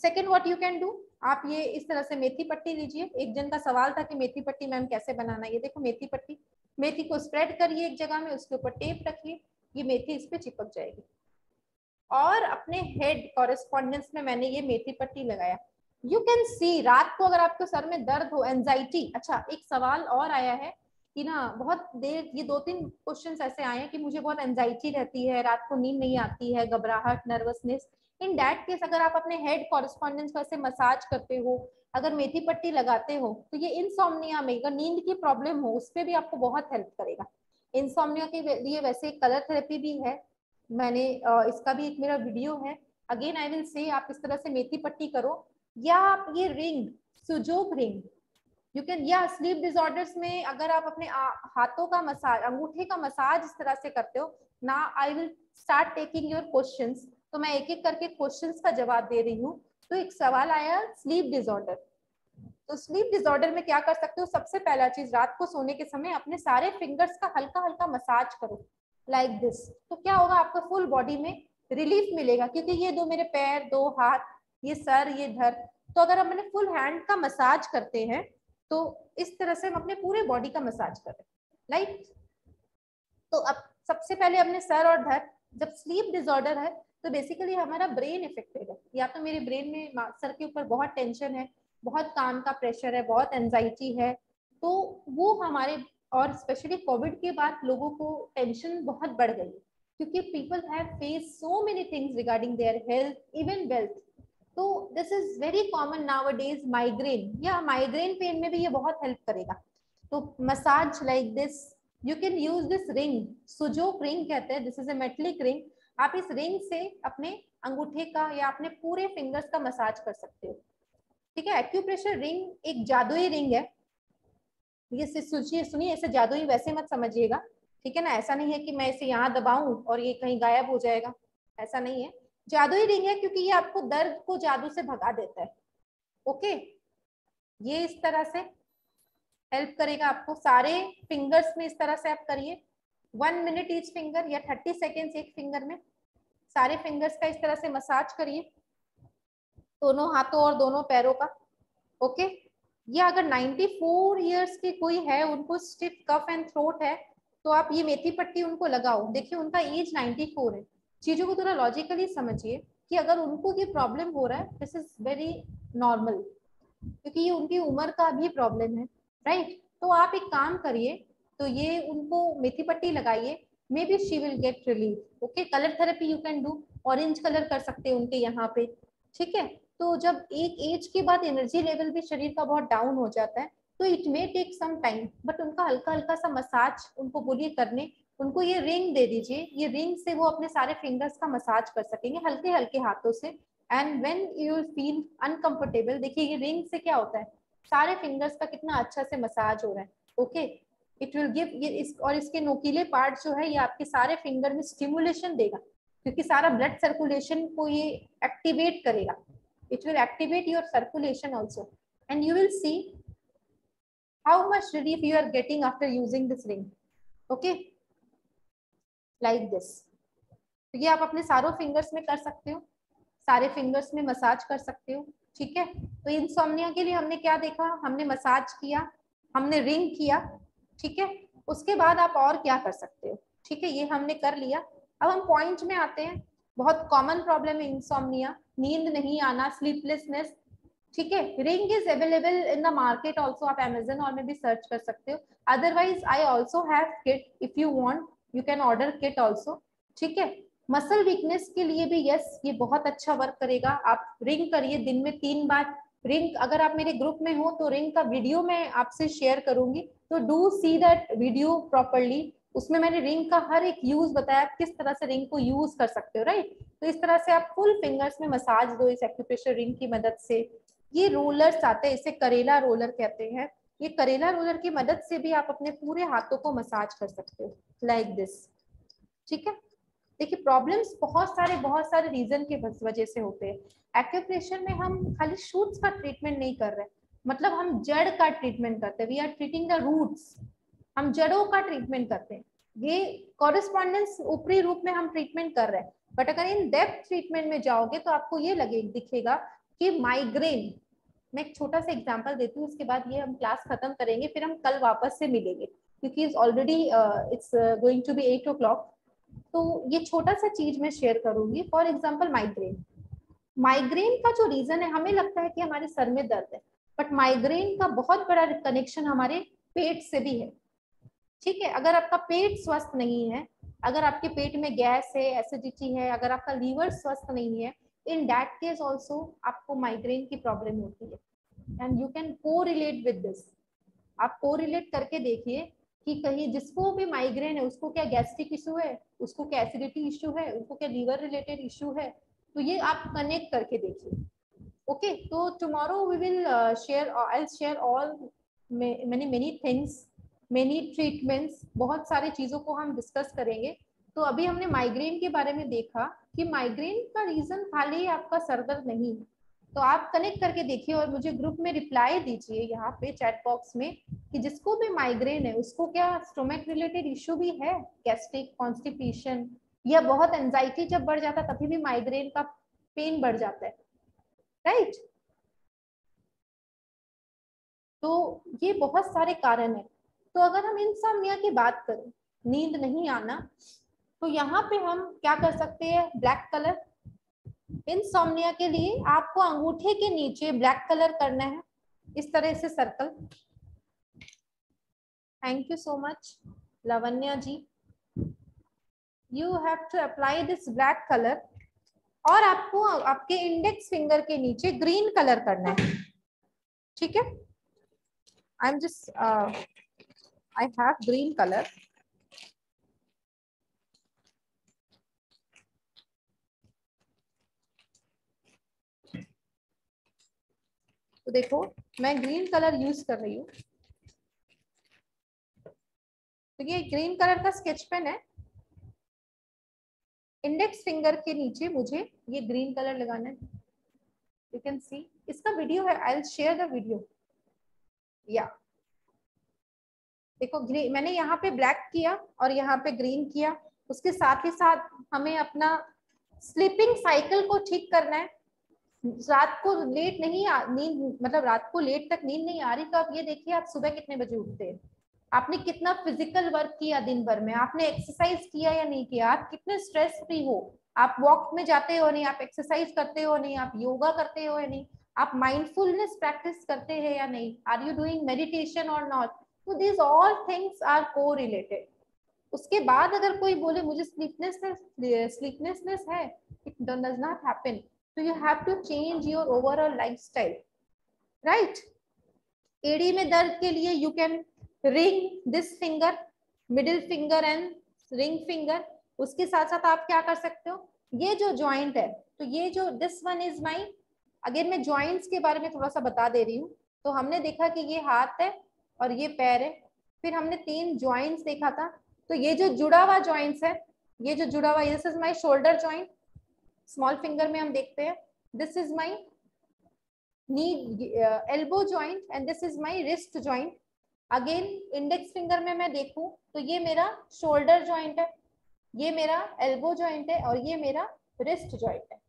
Second what you can do, आप ये इस तरह से मेथी पट्टी लीजिए। एक जन का सवाल था कि मेथी पट्टी मैम कैसे बनाना, ये देखो मेथी पट्टी, मेथी को स्प्रेड करिए एक जगह में, उसके ऊपर टेप रखिए, ये मेथी इस पे चिपक जाएगी। और अपने हेड कॉरेस्पॉन्डेंस में मैंने ये मेथी पट्टी लगाया। यू कैन सी, रात को अगर आपको सर में दर्द हो, एंजाइटी, अच्छा एक सवाल और आया है कि ना बहुत देर, ये 2-3 क्वेश्चंस ऐसे आए हैं कि मुझे बहुत एंजाइटी रहती है, रात को नींद नहीं आती है, घबराहट, नर्वसनेस। इन दैट केस अगर आप अपने हेड कॉरेस्पॉन्डेंस को ऐसे मसाज करते हो, अगर मेथी पट्टी लगाते हो, तो ये इंसोम्निया में, अगर नींद की प्रॉब्लम हो उस पर भी आपको बहुत हेल्प करेगा। इंसोम्निया के लिए वैसे कलर थेरेपी भी है, मैंने इसका भी एक मेरा वीडियो है। अगेन आई विल से, आप इस तरह से मेथी पट्टी करो, या आप ये रिंग, सुजोग रिंग, यू कैन, या स्लीप डिसऑर्डर्स में अगर आप अपने हाथों का मसाज, अंगूठे का मसाज इस तरह से करते हो ना, I will start taking your questions, तो मैं एक एक करके क्वेश्चंस का जवाब दे रही हूँ। तो एक सवाल आया स्लीप डिसऑर्डर, तो स्लीप डिसऑर्डर में क्या कर सकते हो, सबसे पहला चीज रात को सोने के समय अपने सारे फिंगर्स का हल्का हल्का मसाज करो लाइक दिस। तो क्या होगा, आपका फुल बॉडी में रिलीफ मिलेगा, क्योंकि ये दो मेरे पैर, दो हाथ, ये सर, ये धर, तो अगर हम अपने फुल हैंड का मसाज करते हैं तो इस तरह से हम अपने पूरे बॉडी का मसाज करें लाइक। तो अब सबसे पहले अपने सर और धर, जब स्लीप डिसऑर्डर है तो बेसिकली हमारा ब्रेन इफेक्टेड है, या तो मेरे ब्रेन में सर के ऊपर बहुत टेंशन है, बहुत काम का प्रेशर है, बहुत एंजाइटी है, तो वो हमारे, और स्पेशली कोविड के बाद लोगों को टेंशन बहुत बढ़ गई, क्योंकि people have face so many things regarding their health, even wealth. तो this is very common nowadays, migraine, या माइग्रेन पेन में भी ये बहुत हेल्प करेगा। तो massage like this, you can use this ring, Sujok ring कहते हैं, this is a metallic ring. आप इस रिंग से अपने अंगूठे का या अपने पूरे फिंगर्स का मसाज कर सकते हो, ठीक है। एक्यूप्रेशर रिंग एक जादुई रिंग है, ये सोचिए, सुनिए, इसे जादुई वैसे मत समझिएगा, ठीक है ना, ऐसा नहीं है कि मैं इसे यहाँ दबाऊं और ये कहीं गायब हो जाएगा, ऐसा नहीं है। जादुई रिंग है क्योंकि ये आपको दर्द को जादू से भगा देता है, ओके। ये इस तरह से हेल्प करेगा आपको, सारे फिंगर्स में इस तरह से आप करिए, 1 मिनट ईच फिंगर या 30 सेकेंड्स एक फिंगर में, सारे फिंगर्स का इस तरह से मसाज करिए, दोनों हाथों और दोनों पैरों का, ओके। या अगर 94 इयर्स के कोई है, उनको स्टिफ कफ एंड थ्रोट है, तो आप ये मेथी पट्टी उनको लगाओ, देखिए उनका एज 94 है। चीजों को थोड़ा लॉजिकली समझिए कि अगर उनको ये प्रॉब्लम हो रहा है, दिस इज वेरी नॉर्मल, क्योंकि ये उनकी उम्र का भी प्रॉब्लम है, राइट। तो आप एक काम करिए, तो ये उनको मेथी पट्टी लगाइए, may be she will get relief, okay. Colour therapy you can do, orange colour कर सकते हैं उनके यहाँ पे, ठीक है। तो जब एक एज के बाद एनर्जी लेवल भी शरीर का बहुत डाउन हो जाता है, तो it may take some time, but उनका हल्का हल्का सा मसाज उनको बोलिए करने, उनको ये रिंग दे दीजिए, ये रिंग से वो अपने सारे फिंगर्स का मसाज कर सकेंगे हल्के हल्के हाथों से। And when you will feel uncomfortable, देखिए ये रिंग से क्या होता है, सारे फिंगर्स का कितना अच्छा से मसाज हो रहा है, ओके। इट विल गिव ये और इसके नोकीले पार्ट जो है, ये आपके सारे फिंगर में स्टिमुलेशन देगा, क्योंकि सारा ब्लड सर्कुलेशन को ये एक्टिवेट करेगा, it will activate your circulation also, and you will see how much relief you are getting after using this ring, okay, like this। तो ये आप अपने सारों फिंगर्स में कर सकते हो, सारे फिंगर्स में मसाज कर सकते हो, ठीक है। तो इंसोम्निया के लिए हमने क्या देखा, हमने मसाज किया, हमने रिंग किया, ठीक है। उसके बाद आप और क्या कर सकते हो, ठीक है, ये हमने कर लिया। अब हम पॉइंट में आते हैं, बहुत कॉमन प्रॉब्लम है इंसोम्निया, नींद नहीं आना, स्लीपलेसनेस, ठीक है। Ring is available in the market also, आप अमेजन और में भी सर्च कर सकते हो, otherwise I also have kit, if you want you can order kit also, ठीक है। मसल वीकनेस के लिए भी यस, ये बहुत अच्छा वर्क करेगा। आप रिंग करिए दिन में 3 बार रिंग, अगर आप मेरे ग्रुप में हो तो रिंग का वीडियो मैं आपसे शेयर करूंगी, तो do see that video properly, उसमें मैंने रिंग का हर एक यूज बताया, किस तरह से रिंग को यूज कर सकते हो, राइट। तो इस तरह से आप फुल फिंगर्स में मसाज दो इस एक्यूप्रेशर रिंग की मदद से। ये रोलर्स आते हैं, इसे करेला रोलर कहते हैं, ये करेला रोलर की मदद से भी आप अपने पूरे हाथों को मसाज कर सकते हो लाइक दिस, ठीक है। देखिए प्रॉब्लम्स बहुत सारे रीजन के वजह से होते हैं। एक्यूप्रेशर में हम खाली शूट्स का ट्रीटमेंट नहीं कर रहे, मतलब हम जड़ का ट्रीटमेंट करते हैं, we are treating the roots, हम जड़ों का ट्रीटमेंट करते हैं। ये कॉरेस्पॉन्डेंस ऊपरी रूप में हम ट्रीटमेंट कर रहे हैं, बट अगर इन डेप्थ ट्रीटमेंट में जाओगे तो आपको ये दिखेगा कि माइग्रेन, मैं एक छोटा सा एग्जांपल देती हूँ, उसके बाद ये हम क्लास खत्म करेंगे, फिर हम कल वापस से मिलेंगे, क्योंकि already it's going to be 8 o'clock। तो ये छोटा सा चीज मैं शेयर करूंगी, फॉर एग्जाम्पल माइग्रेन। माइग्रेन का जो रीजन है, हमें लगता है कि हमारे सर में दर्द है, बट माइग्रेन का बहुत बड़ा कनेक्शन हमारे पेट से भी है, ठीक है। अगर आपका पेट स्वस्थ नहीं है, अगर आपके पेट में गैस है, एसिडिटी है, अगर आपका लीवर स्वस्थ नहीं है, इन दैट केस ऑल्सो आपको माइग्रेन की प्रॉब्लम होती है, and you can correlate with this. आप कोरिलेट करके देखिए कि कहीं जिसको भी माइग्रेन है उसको क्या गैस्ट्रिक इशू है, उसको क्या एसिडिटी इशू है, उसको क्या लीवर रिलेटेड इशू है, तो ये आप कनेक्ट करके देखिए, ओके। तो tomorrow we will share, I will share all many things, many treatments, बहुत सारी चीजों को हम डिस्कस करेंगे। तो अभी हमने माइग्रेन के बारे में देखा कि माइग्रेन का रीजन खाली आपका सर दर्द नहीं है। तो आप कनेक्ट करके देखिए और मुझे ग्रुप में रिप्लाई दीजिए यहाँ पे चैट बॉक्स में कि जिसको भी माइग्रेन है उसको क्या स्टोमक रिलेटेड इश्यू भी है, गैस्ट्रिक, कॉन्स्टिपेशन, या बहुत एंजाइटी जब बढ़ जाता है तभी भी माइग्रेन का पेन बढ़ जाता है, राइट। तो ये बहुत सारे कारण है। तो अगर हम इंसोम्निया की बात करें, नींद नहीं आना, तो यहाँ पे हम क्या कर सकते हैं, ब्लैक कलर। इंसोम्निया के लिए आपको अंगूठे के नीचे ब्लैक कलर करना है, इस तरह से circle. Thank you so much Lavanya ji. You have to apply this black colour और आपको आपके इंडेक्स फिंगर के नीचे ग्रीन कलर करना है, ठीक है। I am just I have green colour. तो देखो मैं ग्रीन कलर यूज कर रही हूँ। तो ये ग्रीन कलर का स्केच पेन है। इंडेक्स फिंगर के नीचे मुझे ये ग्रीन कलर लगाना है। यू कैन सी, इसका वीडियो है, आई विल शेयर द वीडियो। या देखो ग्रीन, मैंने यहाँ पे ब्लैक किया और यहाँ पे ग्रीन किया। उसके साथ ही साथ हमें अपना स्लीपिंग साइकिल को ठीक करना है। रात को लेट नहीं नींद, मतलब रात को लेट तक नींद नहीं आ रही, तो आप ये देखिए आप सुबह कितने बजे उठते हैं, आपने कितना फिजिकल वर्क किया दिन भर में, आपने एक्सरसाइज किया या नहीं किया, आप कितने स्ट्रेस फ्री हो, आप वॉक में जाते हो नहीं, आप एक्सरसाइज करते हो नहीं, आप योगा करते हो या नहीं, आप माइंडफुलनेस प्रैक्टिस करते हैं या नहीं, आर यू डूइंग मेडिटेशन और नॉट। तो this all things are correlated. उसके बाद अगर कोई बोले मुझे स्लीपनेसनेस है, इट डज नॉट हैपन, तो you have to change your overall lifestyle, right. एड़ी में दर्द के लिए you can ring this finger, middle finger and ring finger. उसके साथ साथ आप क्या कर सकते हो, ये जो जॉइंट है, तो ये जो this one is my, again मैं जॉइंट्स के बारे में थोड़ा सा बता दे रही हूँ। तो हमने देखा कि ये हाथ है और ये पैर है, फिर हमने 3 जॉइंट्स देखा था। तो ये जो जुड़ा हुआ जॉइंट्स है, ये जो जुड़ा हुआ, this is my shoulder joint, small finger में हम देखते हैं, this is my knee elbow joint and this is my wrist joint. Again index finger में मैं देखूं तो ये मेरा शोल्डर जॉइंट है, ये मेरा एल्बो जॉइंट है और ये मेरा रिस्ट जॉइंट है।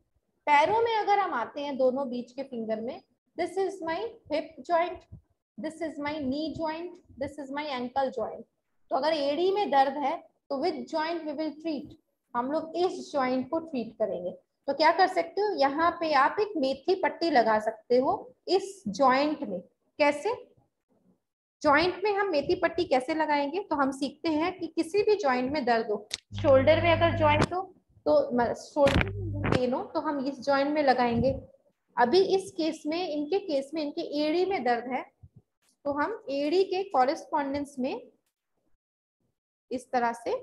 पैरों में अगर हम आते हैं दोनों बीच के फिंगर में, this is my hip joint, this is my knee joint, this is my ankle joint. तो अगर एड़ी में दर्द है तो with joint we will treat, हम लोग इस जॉइंट को ट्रीट करेंगे। तो क्या कर सकते हो, यहाँ पे आप एक मेथी पट्टी लगा सकते हो इस जॉइंट में। कैसे, जॉइंट में हम मेथी पट्टी कैसे लगाएंगे, तो हम सीखते हैं कि किसी भी जॉइंट में दर्द हो, शोल्डर में अगर जॉइंट हो तो शोल्डर में पेन हो तो हम इस जॉइंट में लगाएंगे। अभी इस केस में, इनके केस में इनके एड़ी में दर्द है, तो हम एड़ी के कॉरेस्पॉन्डेंस में इस तरह से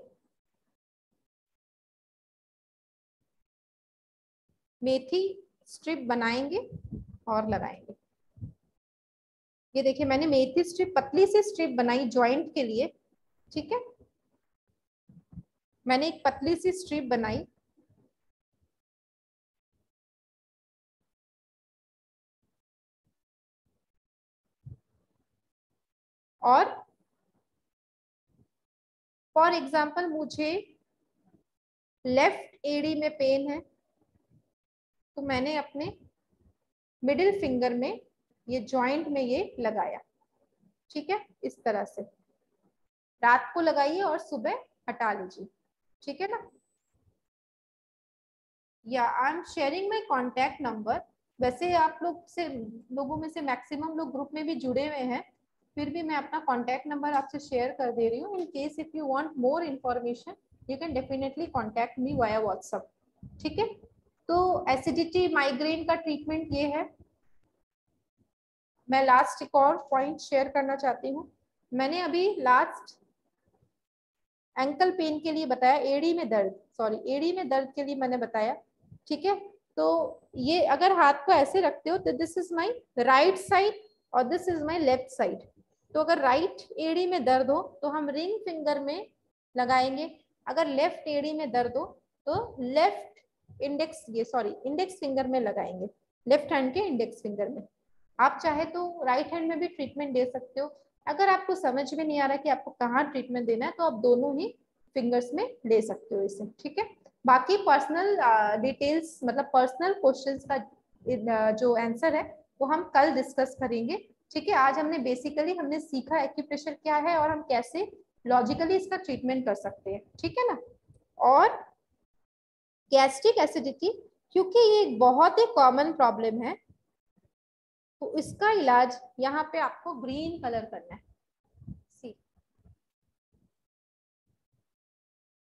मेथी स्ट्रिप बनाएंगे और लगाएंगे। ये देखिए मैंने मेथी स्ट्रिप, पतली सी स्ट्रिप बनाई जॉइंट के लिए, ठीक है। मैंने एक पतली सी स्ट्रिप बनाई और फॉर एग्जाम्पल मुझे लेफ्ट एड़ी में पेन है, तो मैंने अपने मिडिल फिंगर में ये जॉइंट में ये लगाया, ठीक है। इस तरह से रात को लगाइए और सुबह हटा लीजिए, ठीक है ना। या आई am sharing my contact number. वैसे आप लोगों में से मैक्सिमम लोग ग्रुप में भी जुड़े हुए हैं, फिर भी मैं अपना कॉन्टैक्ट नंबर आपसे शेयर कर दे रही हूँ। इन case if you want more information you can definitely contact me via WhatsApp, ठीक है। तो एसिडिटी माइग्रेन का ट्रीटमेंट ये है। मैं लास्ट एक और पॉइंट शेयर करना चाहती हूँ। मैंने अभी लास्ट एंकल पेन के लिए बताया, एड़ी में दर्द, सॉरी एड़ी में दर्द के लिए मैंने बताया, ठीक है। तो ये अगर हाथ को ऐसे रखते हो तो this is my right side और this is my left side. तो अगर राइट एड़ी में दर्द हो तो हम रिंग फिंगर में लगाएंगे, अगर लेफ्ट एड़ी में दर्द हो तो लेफ्ट इंडेक्स इंडेक्स फिंगर में लगाएंगे, लेफ्ट हैंड के इंडेक्स फिंगर में। आप चाहे तो राइट हैंड में भी ट्रीटमेंट दे सकते हो। अगर आपको समझ में नहीं आ रहा कि आपको कहाँ ट्रीटमेंट देना है तो आप दोनों ही फिंगर्स में ले सकते हो इसे, ठीक है। बाकी पर्सनल डिटेल्स मतलब पर्सनल क्वेश्चंस का जो आंसर है वो हम कल डिस्कस करेंगे, ठीक है। आज हमने सीखा एक्यूप्रेशर क्या है और हम कैसे लॉजिकली इसका ट्रीटमेंट कर सकते हैं, ठीक है ना। और गैस्ट्रिक एसिडिटी, क्योंकि ये एक बहुत ही कॉमन प्रॉब्लम है तो इसका इलाज यहाँ पे आपको ग्रीन कलर करना है। सी,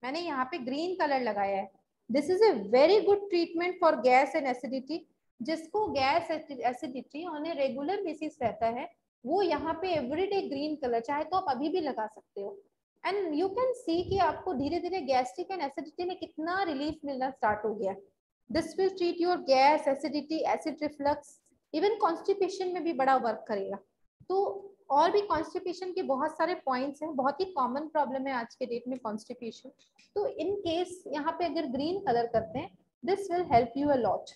मैंने यहाँ पे ग्रीन कलर लगाया है। This is a very good treatment for gas and acidity. जिसको gas acidity on a regular basis रहता है वो यहाँ पे एवरीडे ग्रीन कलर चाहे तो आप अभी भी लगा सकते हो। एंड यू कैन सी कि आपको धीरे धीरे गैस्ट्रिक एंड एसिडिटी में कितना रिलीफ मिलना स्टार्ट हो गया। This will treat your gas, acidity, acid reflux, even constipation में भी बड़ा वर्क करेगा। तो और भी कॉन्स्टिपेशन के बहुत सारे पॉइंट्स हैं, बहुत ही कॉमन प्रॉब्लम है आज के डेट में कॉन्स्टिपेशन। तो इन केस यहाँ पे अगर ग्रीन कलर करते हैं this will help you a lot.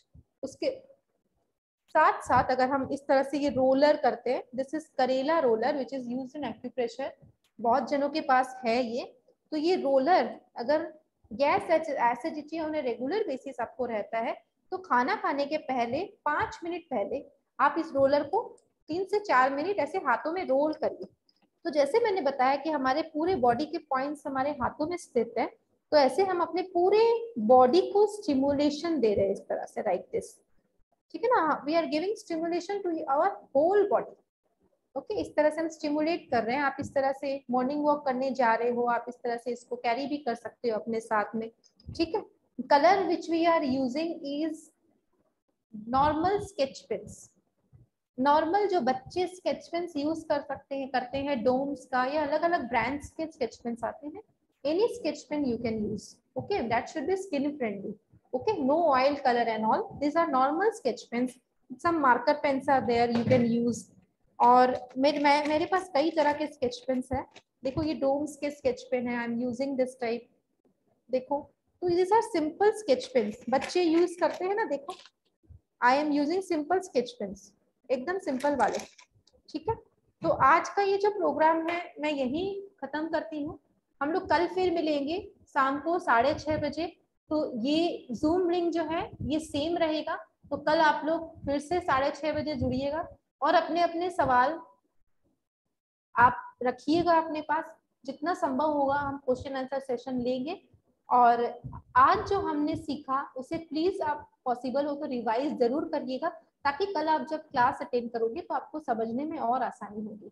उसके साथ साथ अगर हम इस तरह से ये रोलर करते हैं, दिस इज करेला roller which is used in acupressure, बहुत जनों के पास है ये। तो ये रोलर अगर gas acidity on a regular basis आपको रहता है तो खाना खाने के पहले 5 मिनट पहले आप इस रोलर को 3 से 4 मिनट ऐसे हाथों में रोल करिए। तो जैसे मैंने बताया कि हमारे पूरे बॉडी के पॉइंट्स हमारे हाथों में स्थित है, तो ऐसे हम अपने पूरे बॉडी को स्टिमुलेशन दे रहे हैं इस तरह से, राइट दिस, ठीक है ना। We are giving stimulation to our whole body. Okay, इस तरह से हम स्टिमुलेट कर रहे हैं। आप इस तरह से मॉर्निंग वॉक करने जा रहे हो, आप इस तरह से इसको कैरी भी कर सकते हो अपने साथ में, ठीक है। Colour which we are using is normal sketch pens. Normal जो बच्चे स्केच पेन्स यूज कर सकते हैं करते हैं डोम्स का या अलग अलग ब्रांड्स के स्केच पेन्स आते हैं, any sketch pen you can use, okay, that should be skin friendly, okay, no oil color and all, these are normal sketch pens, some marker pens are there you can use। और मेरे पास कई तरह के sketch pens है, देखो ये डोम्स के sketch pen है, I am using this type, देखो। तो these are simple sketch pens, बच्चे यूज करते हैं ना, देखो I am using simple sketch pens, एकदम सिंपल वाले, ठीक है। तो आज का ये जो प्रोग्राम है मैं यही खत्म करती हूँ। हम लोग कल फिर मिलेंगे शाम को 6:30 बजे। तो ये जूम लिंक जो है ये सेम रहेगा, तो कल आप लोग फिर से 6:30 बजे जुड़िएगा और अपने अपने सवाल आप रखिएगा अपने पास, जितना संभव होगा हम क्वेश्चन आंसर सेशन लेंगे। और आज जो हमने सीखा उसे प्लीज आप पॉसिबल हो तो रिवाइज जरूर करिएगा, ताकि कल आप जब क्लास अटेंड करोगे तो आपको समझने में और आसानी होगी,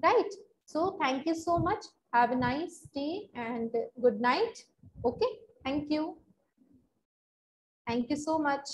right. So thank you so much, have a nice day and good night, okay, thank you so much।